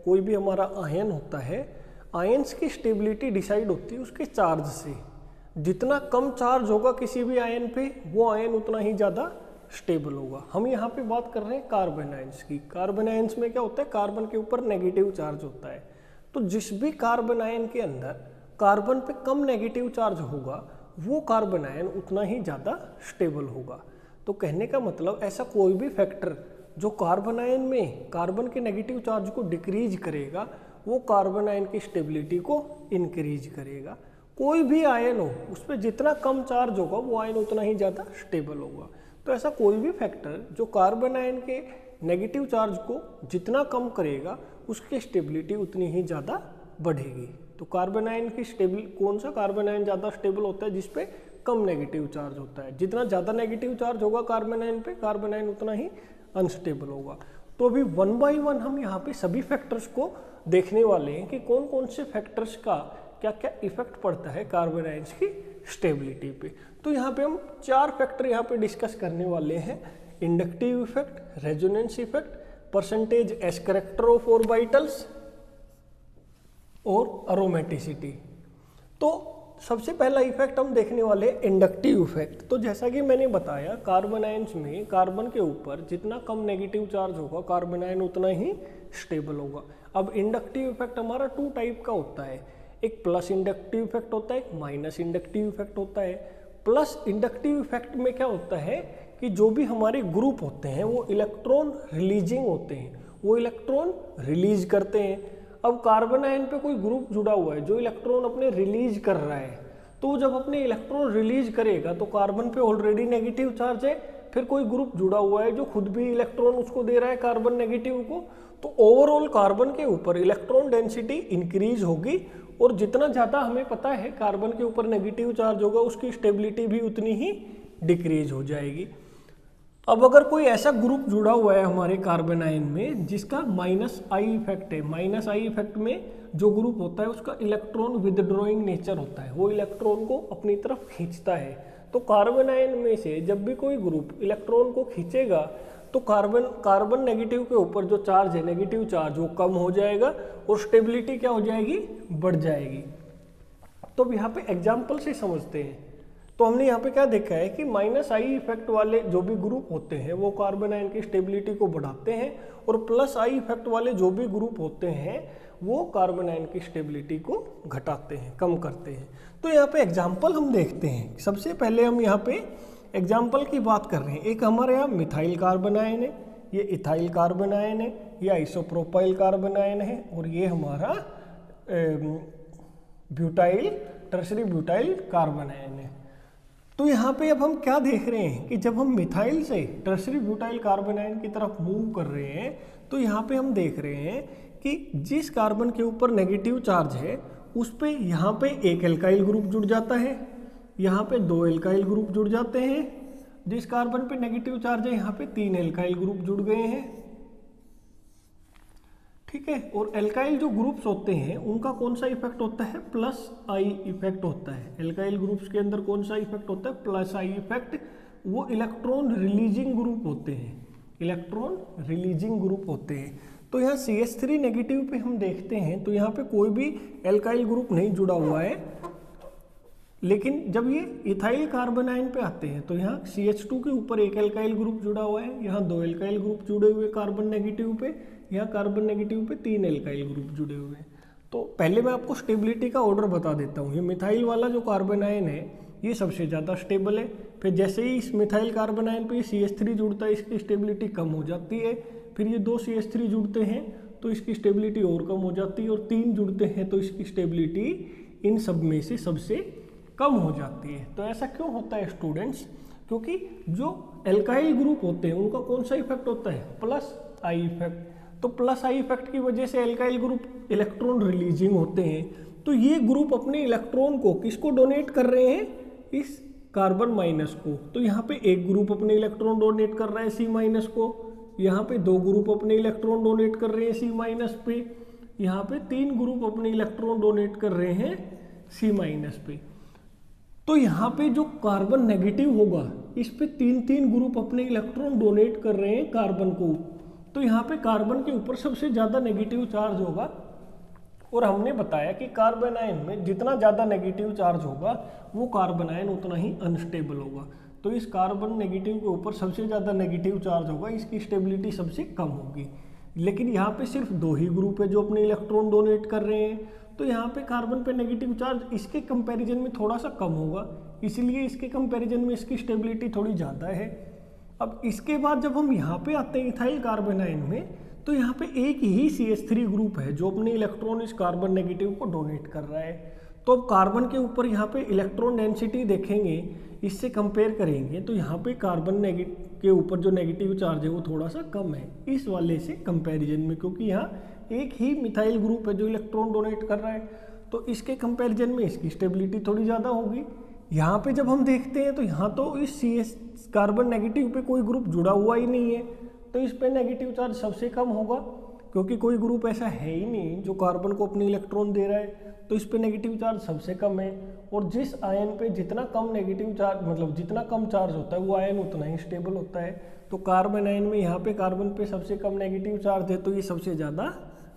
कोई भी हमारा आयन होता है, आयन्स की स्टेबिलिटी डिसाइड होती है उसके चार्ज से। जितना कम चार्ज होगा किसी भी आयन पे, वो आयन उतना ही ज़्यादा स्टेबल होगा। हम यहाँ पे बात कर रहे हैं कार्बन आयन्स की। कार्बन आयन्स में क्या होता है, कार्बन के ऊपर नेगेटिव चार्ज होता है। तो जिस भी कार्बन आयन के अंदर कार्बन पे कम नेगेटिव चार्ज होगा, वो कार्बन आयन उतना ही ज़्यादा स्टेबल होगा। तो कहने का मतलब ऐसा कोई भी फैक्टर जो कार्बन आयन में कार्बन के नेगेटिव चार्ज को डिक्रीज करेगा, वो कार्बन आयन की स्टेबिलिटी को इंक्रीज करेगा। कोई भी आयन हो, उस पर जितना कम चार्ज होगा वो आयन उतना ही ज़्यादा स्टेबल होगा। तो ऐसा कोई भी फैक्टर जो कार्बन आयन के नेगेटिव चार्ज को जितना कम करेगा, उसकी स्टेबिलिटी उतनी ही ज़्यादा बढ़ेगी। तो कार्बन आयन की कौन सा कार्बन आयन ज़्यादा स्टेबल होता है, जिसपे कम नेगेटिव चार्ज होता है। जितना ज़्यादा नेगेटिव चार्ज होगा कार्बन आयन पे, कार्बन आयन उतना ही अनस्टेबल होगा। तो अभी वन बाय वन हम यहाँ पे सभी फैक्टर्स को देखने वाले हैं कि कौन कौन से फैक्टर्स का क्या क्या इफेक्ट पड़ता है कार्बन आयन्स की स्टेबिलिटी पे। तो यहाँ पे हम 4 फैक्टर यहाँ पे डिस्कस करने वाले हैं। Inductive effect, resonance effect, percentage S character of orbitals और अरोमेटिसिटी। तो सबसे पहला इफेक्ट हम देखने वाले हैं इंडक्टिव इफेक्ट। तो जैसा कि मैंने बताया, कार्बन आयन्स में कार्बन के ऊपर जितना कम नेगेटिव चार्ज होगा, कार्बन आयन उतना ही स्टेबल होगा। अब इंडक्टिव इफेक्ट हमारा 2 टाइप का होता है। एक प्लस इंडक्टिव इफेक्ट होता है, एक माइनस इंडक्टिव इफेक्ट होता है। प्लस इंडक्टिव इफेक्ट में क्या होता है कि जो भी हमारे ग्रुप होते हैं वो इलेक्ट्रॉन रिलीजिंग होते हैं, वो इलेक्ट्रॉन रिलीज करते हैं। अब कार्बन आयन पे कोई ग्रुप जुड़ा हुआ है जो इलेक्ट्रॉन अपने रिलीज कर रहा है, तो जब अपने इलेक्ट्रॉन रिलीज करेगा तो कार्बन पे ऑलरेडी नेगेटिव चार्ज है, फिर कोई ग्रुप जुड़ा हुआ है जो खुद भी इलेक्ट्रॉन उसको दे रहा है कार्बन नेगेटिव को, तो ओवरऑल कार्बन के ऊपर इलेक्ट्रॉन डेंसिटी इंक्रीज होगी। और जितना ज़्यादा हमें पता है कार्बन के ऊपर नेगेटिव चार्ज होगा, उसकी स्टेबिलिटी भी उतनी ही डिक्रीज हो जाएगी। अब अगर कोई ऐसा ग्रुप जुड़ा हुआ है हमारे कार्बन आयन में जिसका माइनस आई इफेक्ट है, माइनस आई इफेक्ट में जो ग्रुप होता है उसका इलेक्ट्रॉन विदड्रॉइंग नेचर होता है, वो इलेक्ट्रॉन को अपनी तरफ खींचता है। तो कार्बन आयन में से जब भी कोई ग्रुप इलेक्ट्रॉन को खींचेगा तो कार्बन नेगेटिव के ऊपर जो चार्ज है, नेगेटिव चार्ज, वो कम हो जाएगा और स्टेबिलिटी क्या हो जाएगी, बढ़ जाएगी। तो अब यहाँ पे एग्जाम्पल से समझते हैं। तो हमने यहाँ पे क्या देखा है कि माइनस आई इफेक्ट वाले जो भी ग्रुप होते हैं वो कार्बन आयन की स्टेबिलिटी को बढ़ाते हैं, और प्लस आई इफेक्ट वाले जो भी ग्रुप होते हैं वो कार्बन आयन की स्टेबिलिटी को घटाते हैं, कम करते हैं। तो यहाँ पे एग्जाम्पल हम देखते हैं। सबसे पहले हम यहाँ पे एग्जाम्पल की बात कर रहे हैं। एक हमारे यहाँ मिथाइल कार्बन आयन है, ये इथाइल कार्बन आयन है, ये आइसोप्रोपाइल कार्बन आयन है, और ये हमारा butyl tertiary butyl carbon ion है। तो यहाँ पे अब हम क्या देख रहे हैं कि जब हम मिथाइल से टर्शरी ब्यूटाइल कार्बन आयन की तरफ मूव कर रहे हैं, तो यहाँ पे हम देख रहे हैं कि जिस कार्बन के ऊपर नेगेटिव चार्ज है उस पे यहाँ पे एक एल्काइल ग्रुप जुड़ जाता है, यहाँ पे 2 एल्काइल ग्रुप जुड़ जाते हैं। जिस कार्बन पे नेगेटिव चार्ज है यहाँ पे 3 एल्काइल ग्रुप जुड़ गए हैं, ठीक है। और एल्काइल जो ग्रुप्स होते हैं उनका कौन सा इफेक्ट होता है, प्लस आई इफेक्ट होता है। एल्काइल ग्रुप्स के अंदर कौन सा इफेक्ट होता है, प्लस आई इफेक्ट। वो इलेक्ट्रॉन रिलीजिंग ग्रुप होते हैं, इलेक्ट्रॉन रिलीजिंग ग्रुप होते हैं। तो यहाँ CH3 नेगेटिव पे हम देखते हैं तो यहाँ पे कोई भी एल्काइल ग्रुप नहीं जुड़ा हुआ है, लेकिन जब ये इथाइल कार्बन आयन पे आते हैं तो यहाँ CH2 के ऊपर एक एल्काइल ग्रुप जुड़ा हुआ है, यहाँ 2 एल्काइल ग्रुप जुड़े हुए कार्बन नेगेटिव पे, यहाँ कार्बन नेगेटिव पे 3 एल्काइल ग्रुप जुड़े हुए हैं। तो पहले मैं आपको स्टेबिलिटी का ऑर्डर बता देता हूँ। ये मिथाइल वाला जो कार्बन आयन है ये सबसे ज़्यादा स्टेबल है। फिर जैसे ही इस मिथाइल कार्बन आयन पे CH3 जुड़ता है, इसकी स्टेबिलिटी कम हो जाती है। फिर ये 2 CH3 जुड़ते हैं तो इसकी स्टेबिलिटी और कम हो जाती है, और 3 जुड़ते हैं तो इसकी स्टेबिलिटी इन सब में से सबसे कम हो जाती है। तो ऐसा क्यों होता है स्टूडेंट्स? क्योंकि जो एल्काइल ग्रुप होते हैं उनका कौन सा इफेक्ट होता है? Plus I effect. तो प्लस आई इफेक्ट की वजह से एल्काइल ग्रुप इलेक्ट्रॉन रिलीजिंग होते हैं। तो ये ग्रुप अपने इलेक्ट्रॉन को किसको डोनेट कर रहे हैं? इस कार्बन माइनस को। तो यहाँ पे एक ग्रुप अपने इलेक्ट्रॉन डोनेट कर रहा है सी माइनस को, यहाँ पे दो ग्रुप अपने इलेक्ट्रॉन डोनेट कर रहे हैं सी माइनस पे, यहाँ पे तीन ग्रुप अपने इलेक्ट्रॉन डोनेट कर रहे हैं सी माइनस पे। तो यहाँ पे जो कार्बन नेगेटिव होगा इस पे तीन तीन ग्रुप अपने इलेक्ट्रॉन डोनेट कर रहे हैं कार्बन को। तो यहाँ पे कार्बन के ऊपर सबसे ज़्यादा नेगेटिव चार्ज होगा, और हमने बताया कि कार्बन आयन में जितना ज़्यादा नेगेटिव चार्ज होगा वो कार्बन आयन उतना ही अनस्टेबल होगा। तो इस कार्बन नेगेटिव के ऊपर सबसे ज़्यादा नेगेटिव चार्ज होगा, इसकी स्टेबिलिटी सबसे कम होगी। लेकिन यहाँ पे सिर्फ दो ही ग्रुप है जो अपने इलेक्ट्रॉन डोनेट कर रहे हैं, तो यहाँ पे कार्बन पे नेगेटिव चार्ज इसके कंपैरिजन में थोड़ा सा कम होगा, इसलिए इसके कंपैरिजन में इसकी स्टेबिलिटी थोड़ी ज़्यादा है। अब इसके बाद जब हम यहाँ पे आते हैं इथाइल कार्बन आयन में, तो यहाँ पे एक ही CH3 ग्रुप है जो अपने इलेक्ट्रॉन इस कार्बन नेगेटिव को डोनेट कर रहा है। तो अब कार्बन के ऊपर यहाँ पे इलेक्ट्रॉन डेंसिटी देखेंगे, इससे कंपेयर करेंगे, तो यहाँ पे कार्बन के ऊपर जो नेगेटिव चार्ज है वो थोड़ा सा कम है इस वाले से कंपैरिजन में, क्योंकि यहाँ एक ही मिथाइल ग्रुप है जो इलेक्ट्रॉन डोनेट कर रहा है। तो इसके कंपैरिजन में इसकी स्टेबिलिटी थोड़ी ज़्यादा होगी। यहाँ पे जब हम देखते हैं तो यहाँ तो इस कार्बन नेगेटिव पे कोई ग्रुप जुड़ा हुआ ही नहीं है, तो इस पे नेगेटिव चार्ज सबसे कम होगा, क्योंकि कोई ग्रुप ऐसा है ही नहीं जो कार्बन को अपनी इलेक्ट्रॉन दे रहा है, तो इस पे नेगेटिव चार्ज सबसे कम है। और जिस आयन पे जितना कम नेगेटिव चार्ज, मतलब जितना कम चार्ज होता है वो आयन उतना ही स्टेबल होता है। तो कार्बन आयन में यहाँ पे कार्बन पे सबसे कम नेगेटिव चार्ज है, तो ये सबसे ज़्यादा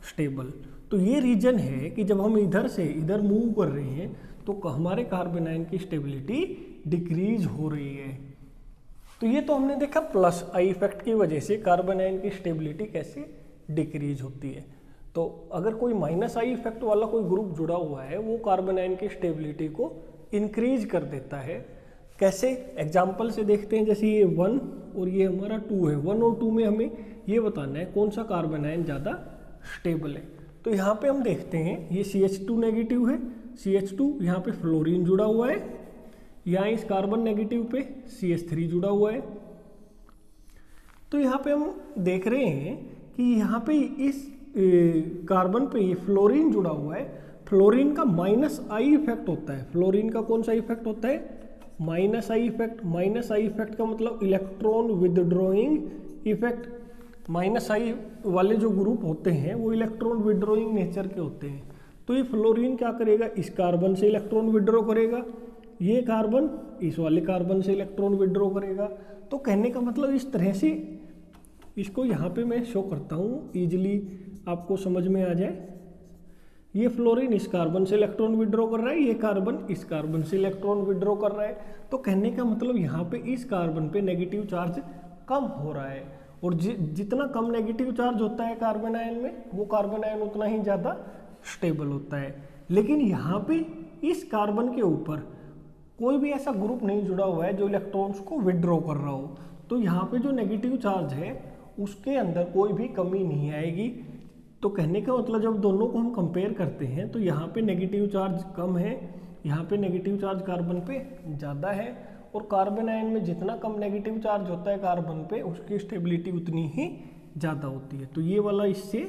स्टेबल। तो ये रीजन है कि जब हम इधर से इधर मूव कर रहे हैं तो हमारे कार्बन आयन की स्टेबिलिटी डिक्रीज हो रही है। तो ये तो हमने देखा प्लस आई इफेक्ट की वजह से कार्बन आयन की स्टेबिलिटी कैसे डिक्रीज होती है। तो अगर कोई माइनस आई इफेक्ट वाला कोई ग्रुप जुड़ा हुआ है वो कार्बन आयन की स्टेबिलिटी को इंक्रीज कर देता है। कैसे? एग्जाम्पल से देखते हैं। जैसे ये 1 और ये हमारा 2 है, 1 और 2 में हमें ये बताना है कौन सा कार्बन आयन ज़्यादा स्टेबल है। तो यहाँ पे हम देखते हैं ये CH2 नेगेटिव है, CH2 यहाँ पे फ्लोरीन जुड़ा हुआ है, यहाँ इस कार्बन नेगेटिव पे CH3 जुड़ा हुआ है। तो यहाँ पे हम देख रहे हैं कि यहाँ पे इस कार्बन पे ये फ्लोरीन जुड़ा हुआ है, फ्लोरीन का माइनस आई इफेक्ट होता है। फ्लोरीन का कौन सा इफेक्ट होता है? Minus I effect. Minus I effect का मतलब इलेक्ट्रॉन विदड्रॉइंग इफेक्ट। माइनस आई वाले जो ग्रुप होते हैं वो इलेक्ट्रॉन विदड्रॉइंग नेचर के होते हैं। तो ये फ्लोरीन क्या करेगा? इस कार्बन से इलेक्ट्रॉन विदड्रॉ करेगा, ये कार्बन इस वाले कार्बन से इलेक्ट्रॉन विदड्रॉ करेगा। तो कहने का मतलब इस तरह से इसको यहाँ पे मैं शो करता हूँ, ईजिली आपको समझ में आ जाए। ये फ्लोरीन इस कार्बन से इलेक्ट्रॉन विदड्रॉ कर रहा है, ये कार्बन इस कार्बन से इलेक्ट्रॉन विदड्रॉ कर रहा है। तो कहने का मतलब यहाँ पे इस कार्बन पे नेगेटिव चार्ज कम हो रहा है, और जितना कम नेगेटिव चार्ज होता है कार्बन आयन में वो कार्बन आयन उतना ही ज़्यादा स्टेबल होता है। लेकिन यहाँ पे इस कार्बन के ऊपर कोई भी ऐसा ग्रुप नहीं जुड़ा हुआ है जो इलेक्ट्रॉन्स को विदड्रॉ कर रहा हो, तो यहाँ पे जो नेगेटिव चार्ज है उसके अंदर कोई भी कमी नहीं आएगी। तो कहने का मतलब जब दोनों को हम कंपेयर करते हैं तो यहाँ पे नेगेटिव चार्ज कम है, यहाँ पे नेगेटिव चार्ज कार्बन पे ज़्यादा है, और कार्बन आयन में जितना कम नेगेटिव चार्ज होता है कार्बन पे उसकी स्टेबिलिटी उतनी ही ज़्यादा होती है। तो ये वाला इससे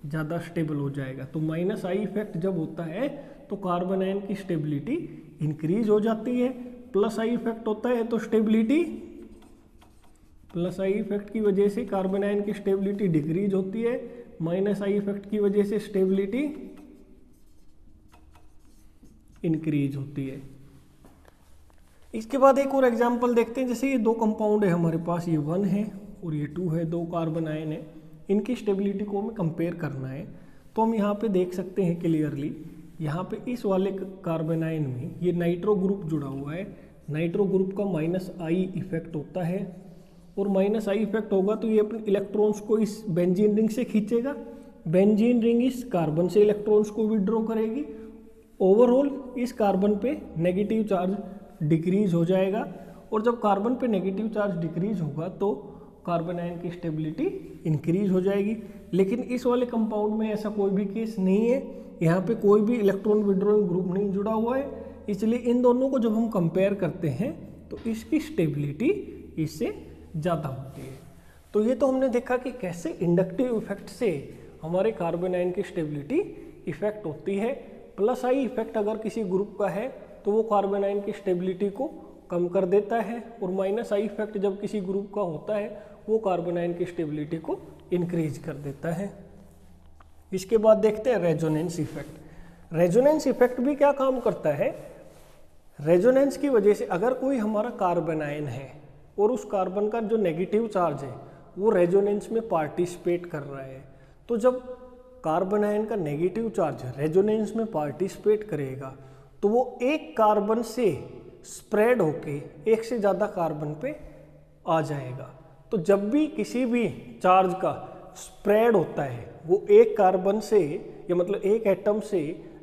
ज़्यादा स्टेबल हो जाएगा। तो माइनस आई इफेक्ट जब होता है तो कार्बन आयन की स्टेबिलिटी इंक्रीज हो जाती है। प्लस आई इफेक्ट होता है तो स्टेबिलिटी, प्लस आई इफेक्ट की वजह से कार्बन आयन की स्टेबिलिटी डिक्रीज होती है, माइनस आई इफेक्ट की वजह से स्टेबिलिटी इंक्रीज होती है। इसके बाद एक और एग्जांपल देखते हैं। जैसे ये दो कंपाउंड है हमारे पास, ये 1 है और ये 2 है, दो कार्बन आयन है, इनकी स्टेबिलिटी को हमें कंपेयर करना है। तो हम यहाँ पे देख सकते हैं क्लियरली, यहाँ पे इस वाले कार्बन आयन में ये नाइट्रो ग्रुप जुड़ा हुआ है। नाइट्रो ग्रुप का माइनस आई इफेक्ट होता है, और माइनस आई इफेक्ट होगा तो ये अपने इलेक्ट्रॉन्स को इस बेंजीन रिंग से खींचेगा, बेंजीन रिंग इस कार्बन से इलेक्ट्रॉन्स को विड्रॉ करेगी। ओवरऑल इस कार्बन पे नेगेटिव चार्ज डिक्रीज हो जाएगा, और जब कार्बन पे नेगेटिव चार्ज डिक्रीज होगा तो कार्बन आयन की स्टेबिलिटी इंक्रीज हो जाएगी। लेकिन इस वाले कंपाउंड में ऐसा कोई भी केस नहीं है, यहाँ पे कोई भी इलेक्ट्रॉन विड्रॉइंग ग्रुप नहीं जुड़ा हुआ है। इसलिए इन दोनों को जब हम कंपेयर करते हैं तो इसकी स्टेबिलिटी इससे ज़्यादा होती है। तो ये तो हमने देखा कि कैसे इंडक्टिव इफेक्ट से हमारे कार्बन आयन की स्टेबिलिटी इफेक्ट होती है। प्लस आई इफेक्ट अगर किसी ग्रुप का है तो वो कार्बन आयन की स्टेबिलिटी को कम कर देता है, और माइनस आई इफेक्ट जब किसी ग्रुप का होता है वो कार्बन आयन की स्टेबिलिटी को इंक्रीज कर देता है। इसके बाद देखते हैं रेजोनेंस इफेक्ट। रेजोनेंस इफेक्ट भी क्या काम करता है? रेजोनेंस की वजह से अगर कोई हमारा कार्बन आयन है और उस कार्बन का जो नेगेटिव चार्ज है वो रेजोनेंस में पार्टिसिपेट कर रहा है, तो जब कार्बन आयन का नेगेटिव चार्ज रेजोनेंस में पार्टिसिपेट करेगा तो वो एक कार्बन से स्प्रेड होके एक से ज़्यादा कार्बन पे आ जाएगा। तो जब भी किसी भी चार्ज का स्प्रेड होता है वो एक कार्बन से, या मतलब एक एटम से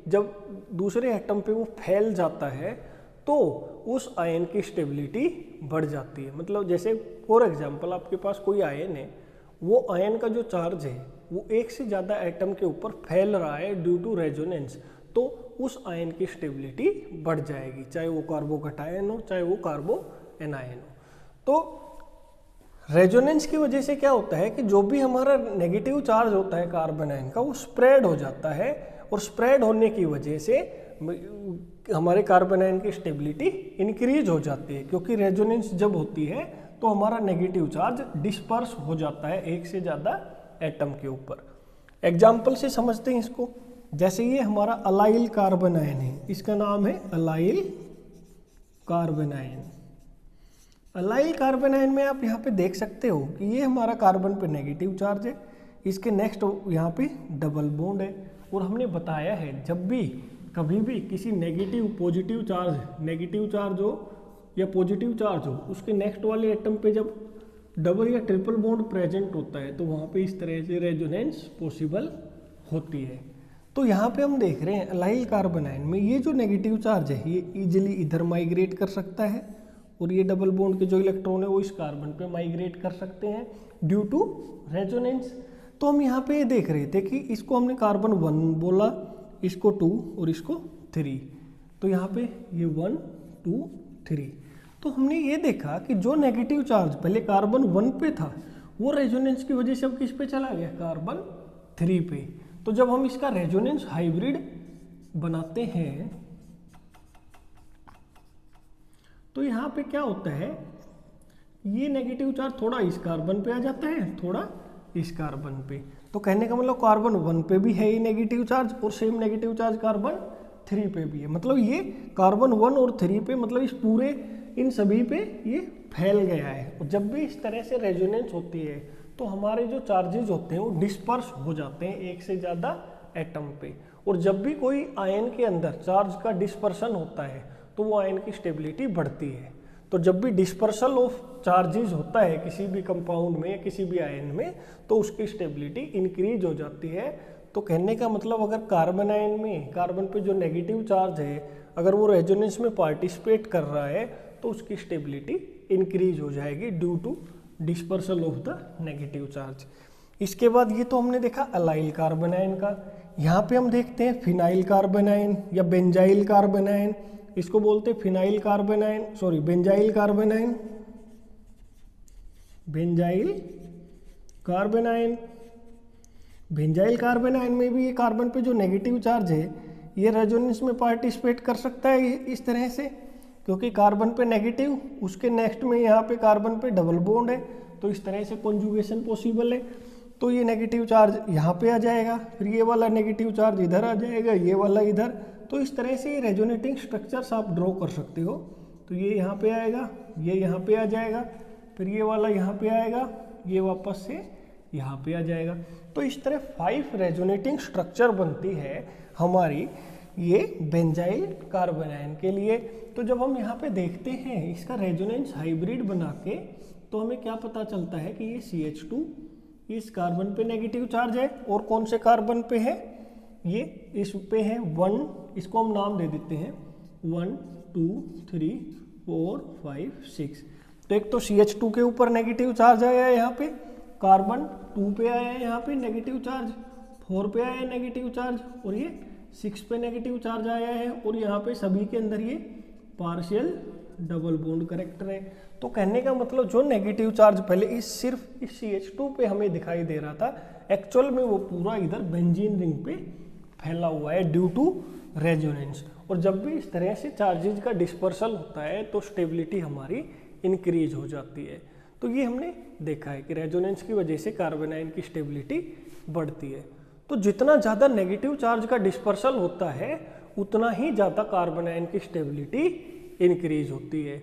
जब दूसरे एटम पे वो फैल जाता है तो उस आयन की स्टेबिलिटी बढ़ जाती है। मतलब जैसे फॉर एग्जांपल आपके पास कोई आयन है, वो आयन का जो चार्ज है वो एक से ज़्यादा एटम के ऊपर फैल रहा है ड्यू टू रेजोनेंस, तो उस आयन की स्टेबिलिटी बढ़ जाएगी, चाहे वो कार्बोकटायन हो चाहे वो कार्बो एनायन हो। तो रेजोनेंस की वजह से क्या होता है कि जो भी हमारा नेगेटिव चार्ज होता है कार्बन आयन का वो स्प्रेड हो जाता है, और स्प्रेड होने की वजह से हमारे कार्बन आयन की स्टेबिलिटी इंक्रीज हो जाती है, क्योंकि रेजोनेंस जब होती है तो हमारा नेगेटिव चार्ज डिस्पर्स हो जाता है एक से ज़्यादा एटम के ऊपर। एग्जाम्पल से समझते हैं इसको। जैसे ये हमारा अलाइल कार्बन आयन है, इसका नाम है allyl carbon ion. Allyl carbon ion में आप यहाँ पे देख सकते हो कि ये हमारा कार्बन पे नेगेटिव चार्ज है, इसके नेक्स्ट यहाँ पे डबल बॉन्ड है, और हमने बताया है जब भी कभी भी किसी नेगेटिव चार्ज हो या पॉजिटिव चार्ज हो, उसके नेक्स्ट वाले एटम पे जब डबल या ट्रिपल बॉन्ड प्रेजेंट होता है तो वहाँ पे इस तरह से रेजोनेंस पॉसिबल होती है। तो यहाँ पे हम देख रहे हैं अलाइल कार्बन आयन में ये जो नेगेटिव चार्ज है ये इजीली इधर माइग्रेट कर सकता है, और ये डबल बॉन्ड के जो इलेक्ट्रॉन है वो इस कार्बन पे माइग्रेट कर सकते हैं ड्यू टू रेजोनेंस। तो हम यहाँ पे ये देख रहे थे कि इसको हमने कार्बन 1 बोला, इसको 2 और इसको 3, तो यहाँ पे ये 1 2 3। तो हमने ये देखा कि जो नेगेटिव चार्ज पहले कार्बन 1 पे था वो रेजोनेंस की वजह से अब किस पे चला गया? कार्बन 3 पे। तो जब हम इसका रेजोनेंस हाइब्रिड बनाते हैं तो यहाँ पे क्या होता है, ये नेगेटिव चार्ज थोड़ा इस कार्बन पे आ जाता है, थोड़ा इस कार्बन पे। तो कहने का मतलब कार्बन 1 पे भी है ये नेगेटिव चार्ज, और सेम नेगेटिव चार्ज कार्बन 3 पे भी है। मतलब ये कार्बन 1 और 3 पे, मतलब इस पूरे इन सभी पे ये फैल गया है। और जब भी इस तरह से रेजोनेंस होती है तो हमारे जो चार्जेस होते हैं वो डिस्पर्स हो जाते हैं एक से ज़्यादा एटम पे। और जब भी कोई आयन के अंदर चार्ज का डिस्पर्सन होता है तो वो आयन की स्टेबिलिटी बढ़ती है। तो जब भी डिस्पर्सल ऑफ चार्जेस होता है किसी भी कंपाउंड में या किसी भी आयन में तो उसकी स्टेबिलिटी इंक्रीज हो जाती है। तो कहने का मतलब अगर कार्बन आयन में कार्बन पे जो नेगेटिव चार्ज है अगर वो रेजोनेंस में पार्टिसिपेट कर रहा है तो उसकी स्टेबिलिटी इंक्रीज हो जाएगी due to dispersal of the negative charge. इसके बाद ये तो हमने देखा अलाइल कार्बन आयन का। यहाँ पे हम देखते हैं फिनाइल कार्बन आयन या बेंजाइल कार्बन आयन, इसको बोलते हैं phenyl carbon ion, sorry benzyl carbon ion, benzyl carbon ion. Benzyl carbon ion में भी ये कार्बन पे जो नेगेटिव चार्ज है ये रेजोनेंस में पार्टिसिपेट कर सकता है इस तरह से, क्योंकि कार्बन पे नेगेटिव, उसके नेक्स्ट में यहाँ पे कार्बन पे डबल बॉन्ड है, तो इस तरह से कॉन्जुगेशन पॉसिबल है। तो ये नेगेटिव चार्ज यहाँ पे आ जाएगा, फिर ये वाला नेगेटिव चार्ज इधर आ जाएगा, ये वाला इधर। तो इस तरह से रेजोनेटिंग स्ट्रक्चर्स आप ड्रॉ कर सकते हो। तो ये यहाँ पे आएगा, ये यहाँ पे आ जाएगा, फिर ये वाला यहाँ पे आएगा, ये वापस से यहाँ पे आ जाएगा। तो इस तरह 5 रेजोनेटिंग स्ट्रक्चर बनती है हमारी ये बेंजाइल कार्बन आयन के लिए। तो जब हम यहाँ पे देखते हैं इसका रेजोनेंस हाइब्रिड बना के तो हमें क्या पता चलता है कि ये CH2 इस कार्बन पे नेगेटिव चार्ज है, और कौन से कार्बन पे है, ये इस पे है 1, इसको हम नाम दे देते हैं 1 2 3 4 5 6। तो एक तो CH2 के ऊपर नेगेटिव चार्ज आया है, यहाँ पे कार्बन 2 पे आया है, यहाँ पे नेगेटिव चार्ज 4 पे आया है नेगेटिव चार्ज, और ये 6 पे नेगेटिव चार्ज आया है और यहाँ पे सभी के अंदर ये पार्शियल डबल बॉन्ड करेक्टर है। तो कहने का मतलब जो नेगेटिव चार्ज पहले सिर्फ इस CH2 पे हमें दिखाई दे रहा था, एक्चुअल में वो पूरा इधर बेंजीन रिंग पे फैला हुआ है ड्यू टू रेजोनेंस। और जब भी इस तरह से चार्जेज का डिस्पर्सल होता है तो स्टेबिलिटी हमारी इंक्रीज हो जाती है। तो ये हमने देखा है कि रेजोनेंस की वजह से कार्बन आयन की स्टेबिलिटी बढ़ती है। तो जितना ज़्यादा नेगेटिव चार्ज का डिस्पर्सल होता है उतना ही ज़्यादा कार्बन आयन की स्टेबिलिटी इंक्रीज होती है।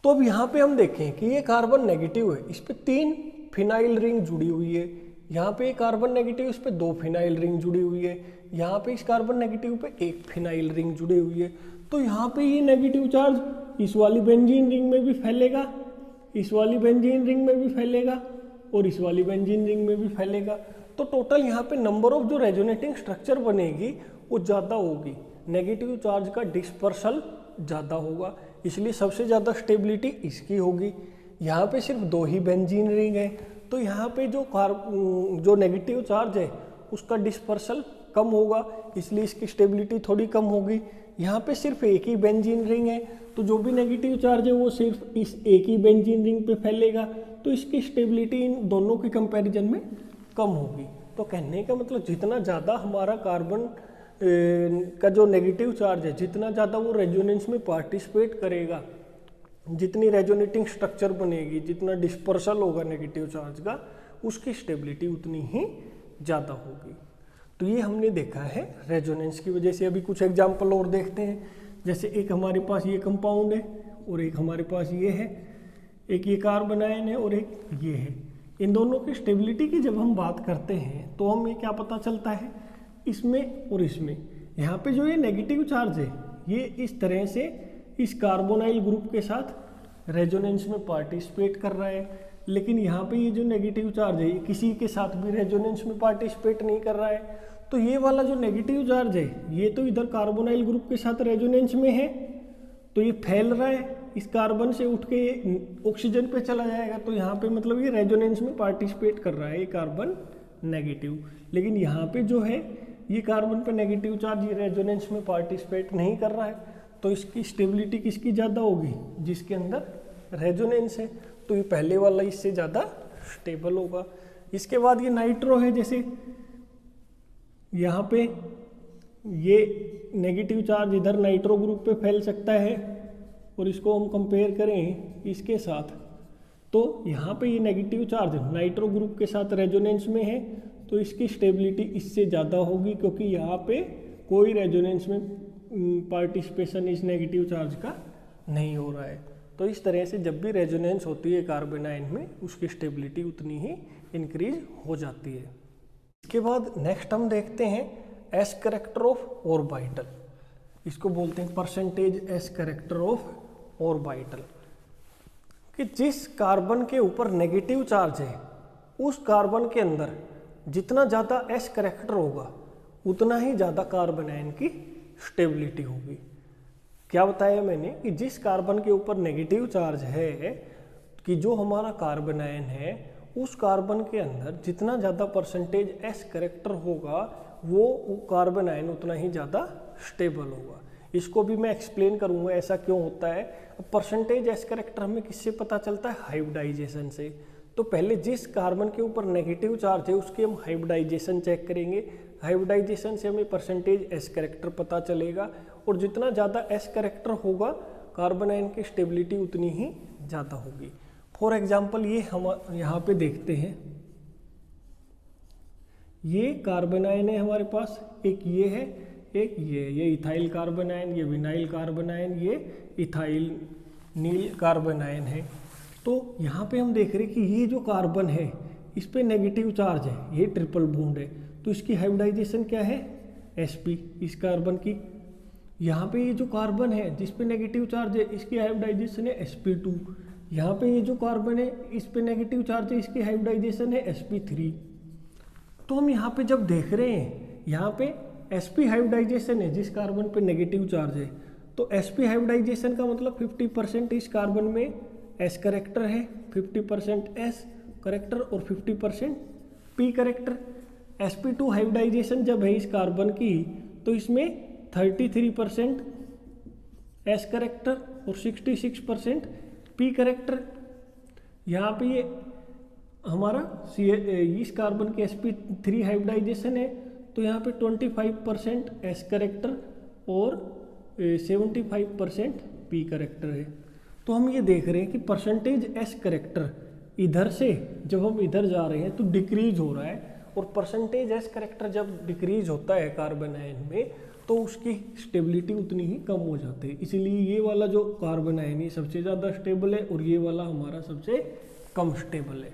तो अब यहाँ पे हम देखें कि ये कार्बन नेगेटिव है, इस पे 3 फिनाइल रिंग जुड़ी हुई है, यहाँ पे कार्बन नेगेटिव इस पे 2 फिनाइल रिंग जुड़ी हुई है, यहाँ पे इस कार्बन नेगेटिव पे 1 फिनाइल रिंग जुड़ी हुई है। तो यहाँ पे ये नेगेटिव चार्ज इस वाली बेंजीन रिंग में भी फैलेगा, इस वाली बेंजीन रिंग में भी फैलेगा और इस वाली बेंजीन रिंग में भी फैलेगा। तो टोटल यहाँ पे नंबर ऑफ जो रेजोनेटिंग स्ट्रक्चर बनेगी वो ज़्यादा होगी, नेगेटिव चार्ज का डिस्पर्सल ज़्यादा होगा, इसलिए सबसे ज़्यादा स्टेबिलिटी इसकी होगी। यहाँ पे सिर्फ 2 ही बेंजीन रिंग है, तो यहाँ पे जो नेगेटिव चार्ज है उसका डिस्पर्सल कम होगा, इसलिए इसकी स्टेबिलिटी थोड़ी कम होगी। यहाँ पे सिर्फ 1 ही बेंजीन रिंग है, तो जो भी नेगेटिव चार्ज है वो सिर्फ इस 1 ही बेंजीन रिंग पे फैलेगा, तो इसकी स्टेबिलिटी इन दोनों के कंपैरिजन में कम होगी। तो कहने का मतलब जितना ज़्यादा हमारा कार्बन का जो नेगेटिव चार्ज है, जितना ज़्यादा वो रेजोनेंस में पार्टिसिपेट करेगा, जितनी रेजोनेटिंग स्ट्रक्चर बनेगी, जितना डिस्पर्सल होगा नेगेटिव चार्ज का, उसकी स्टेबिलिटी उतनी ही ज़्यादा होगी। तो ये हमने देखा है रेजोनेंस की वजह से। अभी कुछ एग्जाम्पल और देखते हैं। जैसे एक हमारे पास ये कंपाउंड है और एक हमारे पास ये है, एक ये कार्बन आयन है और एक ये है। इन दोनों की स्टेबिलिटी की जब हम बात करते हैं तो हमें क्या पता चलता है, इसमें और इसमें यहाँ पे जो ये नेगेटिव चार्ज है ये इस तरह से इस कार्बोनाइल ग्रुप के साथ रेजोनेंस में पार्टिसिपेट कर रहा है, लेकिन यहाँ पे ये जो नेगेटिव चार्ज है ये किसी के साथ भी रेजोनेंस में पार्टिसिपेट नहीं कर रहा है। तो ये वाला जो नेगेटिव चार्ज है ये तो इधर कार्बोनाइल ग्रुप के साथ रेजोनेंस में है, तो ये फैल रहा है, इस कार्बन से उठ के ऑक्सीजन पे चला जाएगा, तो यहाँ पे मतलब ये रेजोनेंस में पार्टिसिपेट कर रहा है ये कार्बन नेगेटिव। लेकिन यहाँ पे जो है ये कार्बन पे नेगेटिव चार्ज ये रेजोनेंस में पार्टिसिपेट नहीं कर रहा है, तो इसकी स्टेबिलिटी किसकी ज़्यादा होगी, जिसके अंदर रेजोनेंस है, तो ये पहले वाला इससे ज़्यादा स्टेबल होगा। इसके बाद ये नाइट्रो है, जैसे यहाँ पे ये नेगेटिव चार्ज इधर नाइट्रो ग्रुप पे फैल सकता है और इसको हम कंपेयर करें इसके साथ, तो यहाँ पे ये नेगेटिव चार्ज नाइट्रो ग्रुप के साथ रेजोनेंस में है, तो इसकी स्टेबिलिटी इससे ज़्यादा होगी, क्योंकि यहाँ पे कोई रेजोनेंस में पार्टिसिपेशन इस नेगेटिव चार्ज का नहीं हो रहा है। तो इस तरह से जब भी रेजोनेंस होती है कार्बन आयन में, उसकी स्टेबिलिटी उतनी ही इंक्रीज हो जाती है। इसके बाद नेक्स्ट हम देखते हैं एस करेक्टर ऑफ ऑर्बिटल। इसको बोलते हैं percentage S character of orbital, कि जिस कार्बन के ऊपर नेगेटिव चार्ज है उस कार्बन के अंदर जितना ज़्यादा एस करेक्टर होगा उतना ही ज़्यादा कार्बन आयन की स्टेबिलिटी होगी। क्या बताया मैंने कि जिस कार्बन के ऊपर नेगेटिव चार्ज है, कि जो हमारा कार्बन आयन है उस कार्बन के अंदर जितना ज़्यादा परसेंटेज एस करेक्टर होगा वो कार्बन आयन उतना ही ज़्यादा स्टेबल होगा। इसको भी मैं एक्सप्लेन करूँगा ऐसा क्यों होता है। परसेंटेज एस करेक्टर हमें किससे पता चलता है, हाइब्रिडाइजेशन से। तो पहले जिस कार्बन के ऊपर नेगेटिव चार्ज है उसके हम हाइब्रिडाइजेशन चेक करेंगे, हाइब्रिडाइजेशन से हमें परसेंटेज एस करेक्टर पता चलेगा, और जितना ज़्यादा एस करेक्टर होगा कार्बन आयन की स्टेबिलिटी उतनी ही ज़्यादा होगी। फॉर एग्जांपल ये हम यहाँ पे देखते हैं, ये कार्बन आयन है हमारे पास, एक ये है, एक ये इथाइल कार्बन आयन, ये विनाइल कार्बन आयन, ये इथाइल नील कार्बन आयन है। तो यहाँ पे हम देख रहे हैं कि ये जो कार्बन है इस पे नेगेटिव चार्ज है, ये ट्रिपल बॉन्ड है, तो इसकी हाइब्रिडाइजेशन क्या है, sp इस कार्बन की। यहाँ पे ये जो कार्बन है जिस पे नेगेटिव चार्ज है इसकी हाइब्रिडाइजेशन है sp2। यहाँ पे ये जो कार्बन है इस पे नेगेटिव चार्ज है, इसकी हाइब्रिडाइजेशन है sp3। तो हम यहाँ पे जब देख रहे हैं यहाँ पे sp हाइब्रिडाइजेशन है जिस कार्बन पे नेगेटिव चार्ज है, तो sp हाइब्रिडाइजेशन का मतलब 50% इस कार्बन में s करेक्टर है, 50% s करेक्टर और 50% p करेक्टर। sp2 हाइब्रिडाइजेशन जब है इस कार्बन की तो इसमें 33% एस करेक्टर और 66% पी करेक्टर। यहाँ पे ये हमारा इस कार्बन के sp3 हाइब्रिडाइजेशन है, तो यहाँ पे 25% एस करेक्टर और 75% पी करेक्टर है। तो हम ये देख रहे हैं कि परसेंटेज एस करेक्टर इधर से जब हम इधर जा रहे हैं तो डिक्रीज हो रहा है, और परसेंटेज एस करेक्टर जब डिक्रीज होता है कार्बन आयन में तो उसकी स्टेबिलिटी उतनी ही कम हो जाती है। इसीलिए ये वाला जो कार्बन आयन है सबसे ज़्यादा स्टेबल है और ये वाला हमारा सबसे कम स्टेबल है।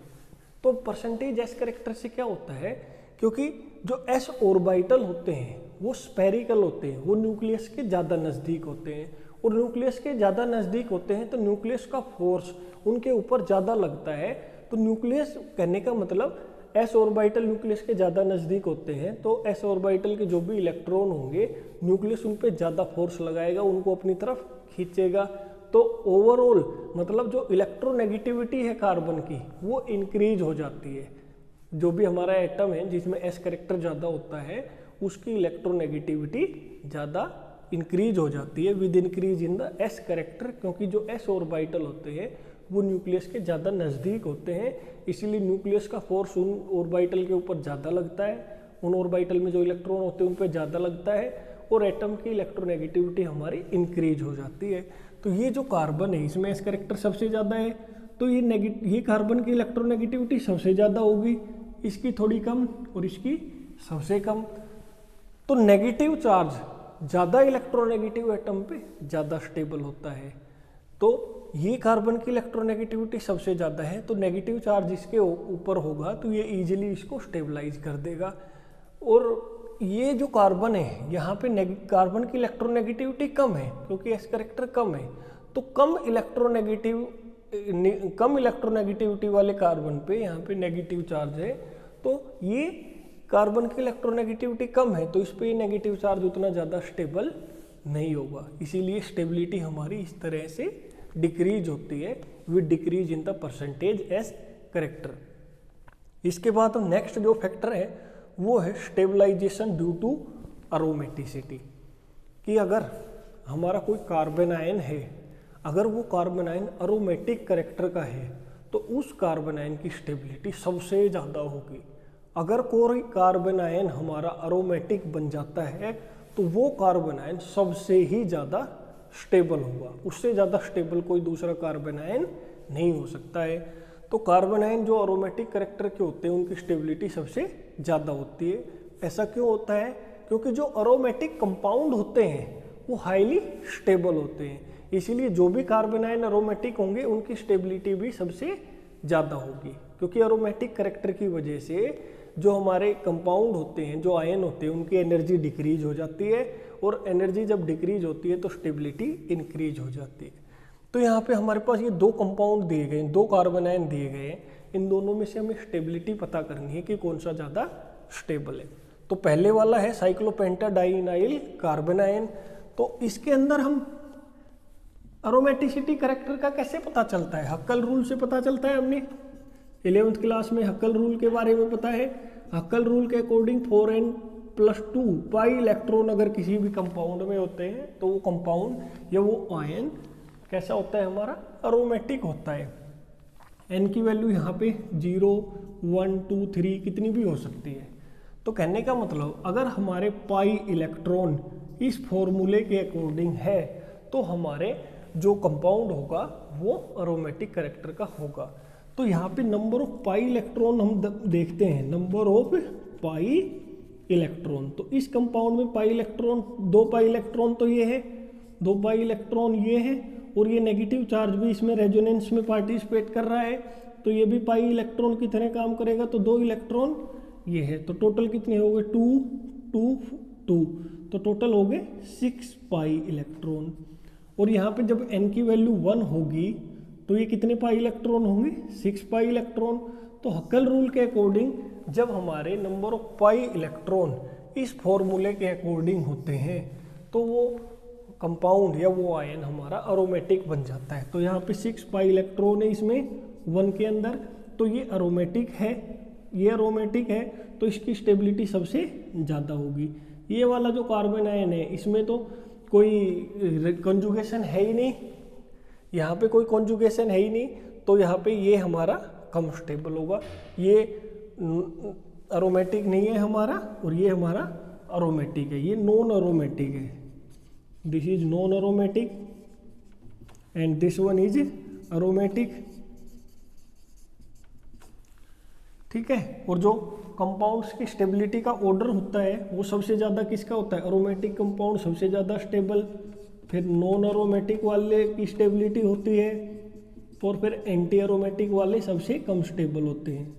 तो परसेंटेज एस करेक्टर से क्या होता है, क्योंकि जो एस ऑर्बिटल होते हैं वो स्फेरिकल होते हैं, वो न्यूक्लियस के ज़्यादा नज़दीक होते हैं, और न्यूक्लियस के ज़्यादा नज़दीक होते हैं तो न्यूक्लियस का फोर्स उनके ऊपर ज़्यादा लगता है। तो न्यूक्लियस कहने का मतलब एस ऑर्बिटल न्यूक्लियस के ज़्यादा नज़दीक होते हैं, तो एस ऑर्बिटल के जो भी इलेक्ट्रॉन होंगे न्यूक्लियस उन पर ज़्यादा फोर्स लगाएगा, उनको अपनी तरफ खींचेगा। तो ओवरऑल मतलब जो इलेक्ट्रोनेगेटिविटी है कार्बन की वो इंक्रीज हो जाती है। जो भी हमारा एटम है जिसमें एस करेक्टर ज़्यादा होता है उसकी इलेक्ट्रोनेगेटिविटी ज़्यादा इंक्रीज हो जाती है with increase in the S character, क्योंकि जो एस ऑर्बिटल होते हैं वो न्यूक्लियस के ज़्यादा नज़दीक होते हैं, इसीलिए न्यूक्लियस का फोर्स उन ऑर्बिटल के ऊपर ज़्यादा लगता है, उन ऑर्बिटल में जो इलेक्ट्रॉन होते हैं उन पर ज़्यादा लगता है, और एटम की इलेक्ट्रोनेगेटिविटी हमारी इंक्रीज हो जाती है। तो ये जो कार्बन है इसमें एस करेक्टर सबसे ज़्यादा है, तो ये कार्बन की इलेक्ट्रोनेगेटिविटी सबसे ज़्यादा होगी, इसकी थोड़ी कम और इसकी सबसे कम। तो नेगेटिव चार्ज ज़्यादा इलेक्ट्रोनेगेटिव एटम पे ज़्यादा स्टेबल होता है। तो ये कार्बन की इलेक्ट्रोनेगेटिविटी सबसे ज़्यादा है, तो नेगेटिव चार्ज इसके ऊपर होगा तो ये इजीली इसको स्टेबलाइज कर देगा। और ये जो कार्बन है यहाँ पे कार्बन की इलेक्ट्रोनेगेटिविटी कम है क्योंकि एस करेक्टर कम है, तो कम इलेक्ट्रोनेगेटिविटी वाले कार्बन पे यहाँ पे नेगेटिव चार्ज है, तो ये कार्बन की इलेक्ट्रोनेगेटिविटी कम है तो इस पे नेगेटिव चार्ज उतना ज़्यादा स्टेबल नहीं होगा, इसीलिए स्टेबिलिटी हमारी इस तरह से डिक्रीज होती है with decrease in the percentage S character. इसके बाद नेक्स्ट जो फैक्टर है वो है स्टेबलाइजेशन ड्यू टू अरोमेटिसिटी, कि अगर हमारा कोई कार्बन आयन है, अगर वो कार्बन आयन अरोमेटिक करेक्टर का है तो उस कार्बन आयन की स्टेबिलिटी सबसे ज़्यादा होगी। अगर कोई कार्बन आयन हमारा अरोमेटिक बन जाता है तो वो कार्बन आयन सबसे ही ज़्यादा स्टेबल होगा, उससे ज़्यादा स्टेबल कोई दूसरा कार्बन आयन नहीं हो सकता है। तो कार्बन आयन जो अरोमेटिक करेक्टर के होते हैं उनकी स्टेबिलिटी सबसे ज़्यादा होती है। ऐसा क्यों होता है? क्योंकि जो अरोमेटिक कंपाउंड होते हैं वो हाईली स्टेबल होते हैं, इसीलिए जो भी कार्बन आयन अरोमेटिक होंगे उनकी स्टेबिलिटी भी सबसे ज़्यादा होगी, क्योंकि अरोमेटिक करेक्टर की वजह से जो हमारे कंपाउंड होते हैं, जो आयन होते हैं, उनकी एनर्जी डिक्रीज हो जाती है, और एनर्जी जब डिक्रीज होती है तो स्टेबिलिटी इंक्रीज हो जाती है। तो यहाँ पे हमारे पास ये दो कंपाउंड दिए गए हैं, दो कार्बन आयन दिए गए हैं, इन दोनों में से हमें स्टेबिलिटी पता करनी है कि कौन सा ज़्यादा स्टेबल है। तो पहले वाला है साइक्लोपेंटाडाइनाइल कार्बन आयन, तो इसके अंदर हम अरोमेटिसिटी करेक्टर का कैसे पता चलता है? हक्कल रूल से पता चलता है। हमने 11th क्लास में हक्कल रूल के बारे में पता है। हक्कल रूल के अकॉर्डिंग 4n+2 पाई इलेक्ट्रॉन अगर किसी भी कंपाउंड में होते हैं तो वो कंपाउंड या वो आयन कैसा होता है? हमारा अरोमेटिक होता है। n की वैल्यू यहाँ पे 0, 1, 2, 3 कितनी भी हो सकती है। तो कहने का मतलब अगर हमारे पाई इलेक्ट्रॉन इस फॉर्मूले के अकॉर्डिंग है तो हमारे जो कंपाउंड होगा वो अरोमेटिक करेक्टर का होगा। तो यहाँ पे नंबर ऑफ पाई इलेक्ट्रॉन हम देखते हैं, नंबर ऑफ पाई इलेक्ट्रॉन। तो इस कंपाउंड में पाई इलेक्ट्रॉन 2 पाई इलेक्ट्रॉन तो ये है, 2 पाई इलेक्ट्रॉन ये है, और ये नेगेटिव चार्ज भी इसमें रेजोनेंस में पार्टिसिपेट कर रहा है, तो ये भी पाई इलेक्ट्रॉन की तरह काम करेगा। तो 2 इलेक्ट्रॉन ये है, तो टोटल कितने हो गए? 2, 2, 2, तो टोटल हो गए 6 पाई इलेक्ट्रॉन। और यहाँ पे जब n की वैल्यू 1 होगी तो ये कितने पाई इलेक्ट्रॉन होंगे? 6 पाई इलेक्ट्रॉन। तो हक्कल रूल के अकॉर्डिंग जब हमारे नंबर ऑफ पाई इलेक्ट्रॉन इस फॉर्मूले के अकॉर्डिंग होते हैं तो वो कंपाउंड या वो आयन हमारा अरोमेटिक बन जाता है। तो यहाँ पे 6 पाई इलेक्ट्रॉन है इसमें 1 के अंदर, तो ये अरोमेटिक है, ये अरोमेटिक है, तो इसकी स्टेबिलिटी सबसे ज़्यादा होगी। ये वाला जो कार्बन आयन है इसमें तो कोई कॉन्जुगेशन है ही नहीं, यहाँ पे कोई कॉन्जुगेशन है ही नहीं, तो यहाँ पे ये हमारा कम स्टेबल होगा। ये एरोमेटिक नहीं है हमारा और ये हमारा एरोमेटिक है, ये नॉन एरोमेटिक है। This is non aromatic and this one is aromatic. ठीक है, और जो कंपाउंड्स की स्टेबिलिटी का ऑर्डर होता है वो सबसे ज़्यादा किसका होता है? एरोमेटिक कंपाउंड सबसे ज़्यादा स्टेबल, फिर नॉन एरोमेटिक वाले की स्टेबिलिटी होती है, और फिर एंटी एरोमेटिक वाले सबसे कम स्टेबल होते हैं।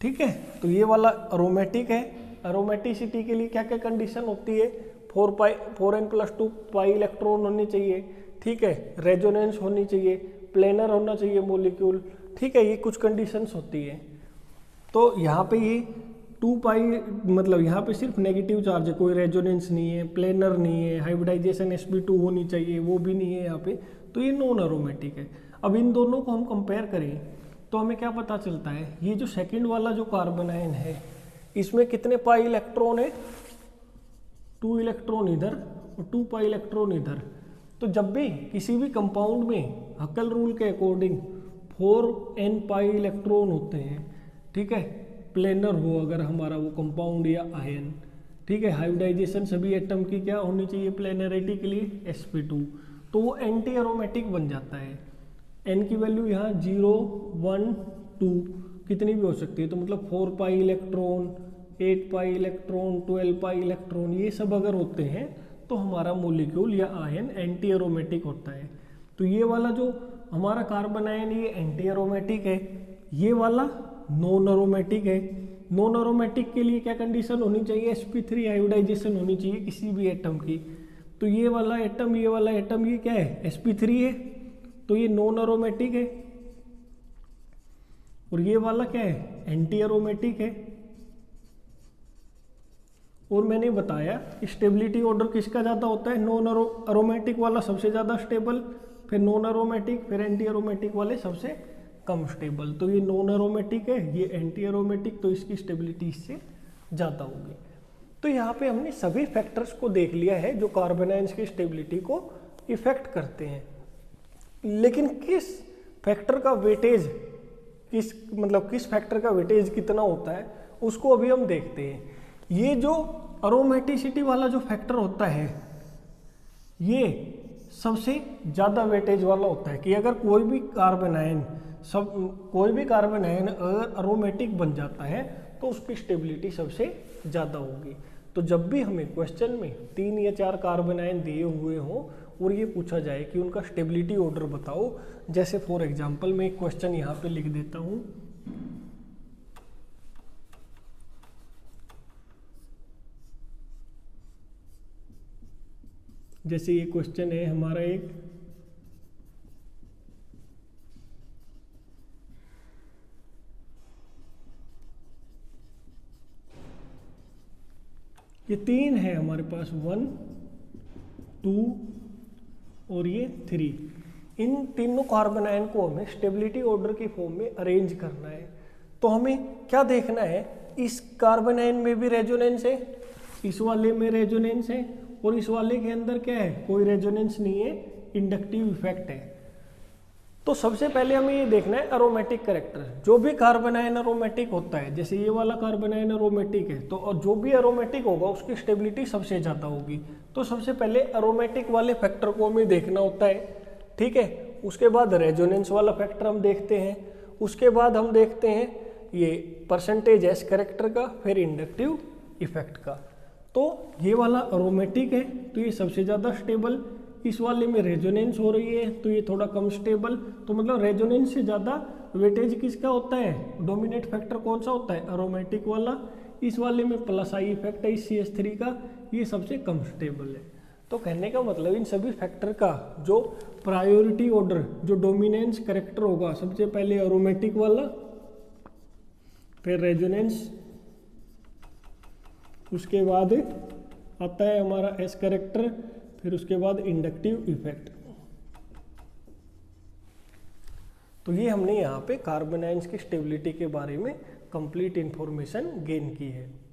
ठीक है, तो ये वाला एरोमेटिक है। एरोमेटिसिटी के लिए क्या क्या कंडीशन होती है? 4n+2 पाई इलेक्ट्रॉन होने चाहिए। ठीक है, रेजोनेंस होनी चाहिए, प्लेनर होना चाहिए मॉलिक्यूल। ठीक है, ये कुछ कंडीशंस होती है। तो यहाँ पे ये 2 पाई मतलब यहाँ पे सिर्फ नेगेटिव चार्ज है, कोई रेजोनेंस नहीं है, प्लेनर नहीं है, हाइब्रिडाइजेशन sp2 होनी चाहिए, वो भी नहीं है यहाँ पे, तो ये नॉन एरोमेटिक है। अब इन दोनों को हम कंपेयर करें तो हमें क्या पता चलता है? ये जो सेकंड वाला जो कार्बन आयन है इसमें कितने पाई इलेक्ट्रॉन है? 2 इलेक्ट्रॉन इधर और 2 पाई इलेक्ट्रॉन इधर। तो जब भी किसी भी कंपाउंड में हक्केल रूल के अकॉर्डिंग 4n पाई इलेक्ट्रॉन होते हैं। ठीक है, प्लेनर हो अगर हमारा वो कंपाउंड या आयन। ठीक है, हाइब्रिडाइजेशन सभी एटम की क्या होनी चाहिए प्लेनरिटी के लिए? sp2। तो वो एंटी एरोमेटिक बन जाता है। n की वैल्यू यहाँ 0, 1, 2 कितनी भी हो सकती है, तो मतलब 4 pi electron, 8 pi electron, 12 pi electron, ये सब अगर होते हैं तो हमारा मॉलिक्यूल या आयन एंटी एरोमेटिक होता है। तो ये वाला जो हमारा कार्बन आयन ये एंटी एरोमेटिक है, ये वाला नॉन एरोमेटिक है। नॉन एरोमेटिक के लिए क्या कंडीशन होनी चाहिए? sp3 हाइब्रिडाइजेशन होनी चाहिए किसी भी एटम की। तो ये वाला एटम ये क्या है? sp3 है, तो ये नॉन एरोमेटिक है। और ये वाला क्या है? एंटी एरोमेटिक है। और मैंने बताया स्टेबिलिटी ऑर्डर किसका ज़्यादा होता है? नॉन एरोमेटिक वाला सबसे ज़्यादा स्टेबल, फिर नॉन एरोमेटिक, फिर एंटी एरोमेटिक वाले सबसे कम स्टेबल। तो ये नॉन एरोमेटिक है, ये एंटी एरोमेटिक, तो इसकी स्टेबिलिटी इससे ज़्यादा होगी। तो यहाँ पे हमने सभी फैक्टर्स को देख लिया है जो कार्बन आयंस की स्टेबिलिटी को इफेक्ट करते हैं। लेकिन किस फैक्टर का वेटेज किस फैक्टर का वेटेज कितना होता है उसको अभी हम देखते हैं। ये जो एरोमेटिसिटी वाला जो फैक्टर होता है ये सबसे ज़्यादा वेटेज वाला होता है कि अगर कोई भी कार्बन आयन अगर एरोमेटिक बन जाता है तो उसकी स्टेबिलिटी सबसे ज़्यादा होगी। तो जब भी हमें क्वेश्चन में 3 या 4 कार्बन आयन दिए हुए हों और ये पूछा जाए कि उनका स्टेबिलिटी ऑर्डर बताओ, जैसे फॉर एग्जांपल मैं एक क्वेश्चन यहाँ पे लिख देता हूँ। जैसे ये क्वेश्चन है हमारा एक, ये 3 है हमारे पास, 1, 2 और ये 3। इन तीनों कार्बन आयन को हमें स्टेबिलिटी ऑर्डर की फॉर्म में अरेंज करना है। तो हमें क्या देखना है? इस कार्बन आयन में भी रेजोनेंस है, इस वाले में रेजोनेंस है, और इस वाले के अंदर क्या है? कोई रेजोनेंस नहीं है, इंडक्टिव इफेक्ट है। तो सबसे पहले हमें ये देखना है एरोमेटिक कैरेक्टर। जो भी कार्बन आयन एरोमेटिक होता है, जैसे ये वाला कार्बन आयन एरोमेटिक है, तो और जो भी एरोमेटिक होगा उसकी स्टेबिलिटी सबसे ज़्यादा होगी। तो सबसे पहले एरोमेटिक वाले फैक्टर को हमें देखना होता है। ठीक है, उसके बाद रेजोनेंस वाला फैक्टर हम देखते हैं, उसके बाद हम देखते हैं ये परसेंटेज एस कैरेक्टर का, फिर इंडक्टिव इफेक्ट का। तो ये वाला एरोमेटिक है तो ये सबसे ज़्यादा स्टेबल, इस वाले में रेजोनेंस हो रही है तो ये थोड़ा कम स्टेबल। तो मतलब रेजोनेंस से ज़्यादा वेटेज किसका होता है? डोमिनेट फैक्टर कौन सा होता है? एरोमेटिक वाला। इस वाले में प्लस आई इफेक्ट है इस CH3 का, ये सबसे कम स्टेबल है। तो कहने का मतलब इन सभी फैक्टर का जो प्रायोरिटी ऑर्डर, जो डोमिनेंस कैरेक्टर होगा, सबसे पहले एरोमेटिक वाला, फिर रेजोनेंस, उसके बाद आता है हमारा एस कैरेक्टर, फिर उसके बाद इंडक्टिव इफेक्ट। तो ये हमने यहाँ पे कार्बन आयंस की स्टेबिलिटी के बारे में कंप्लीट इंफॉर्मेशन गेन की है।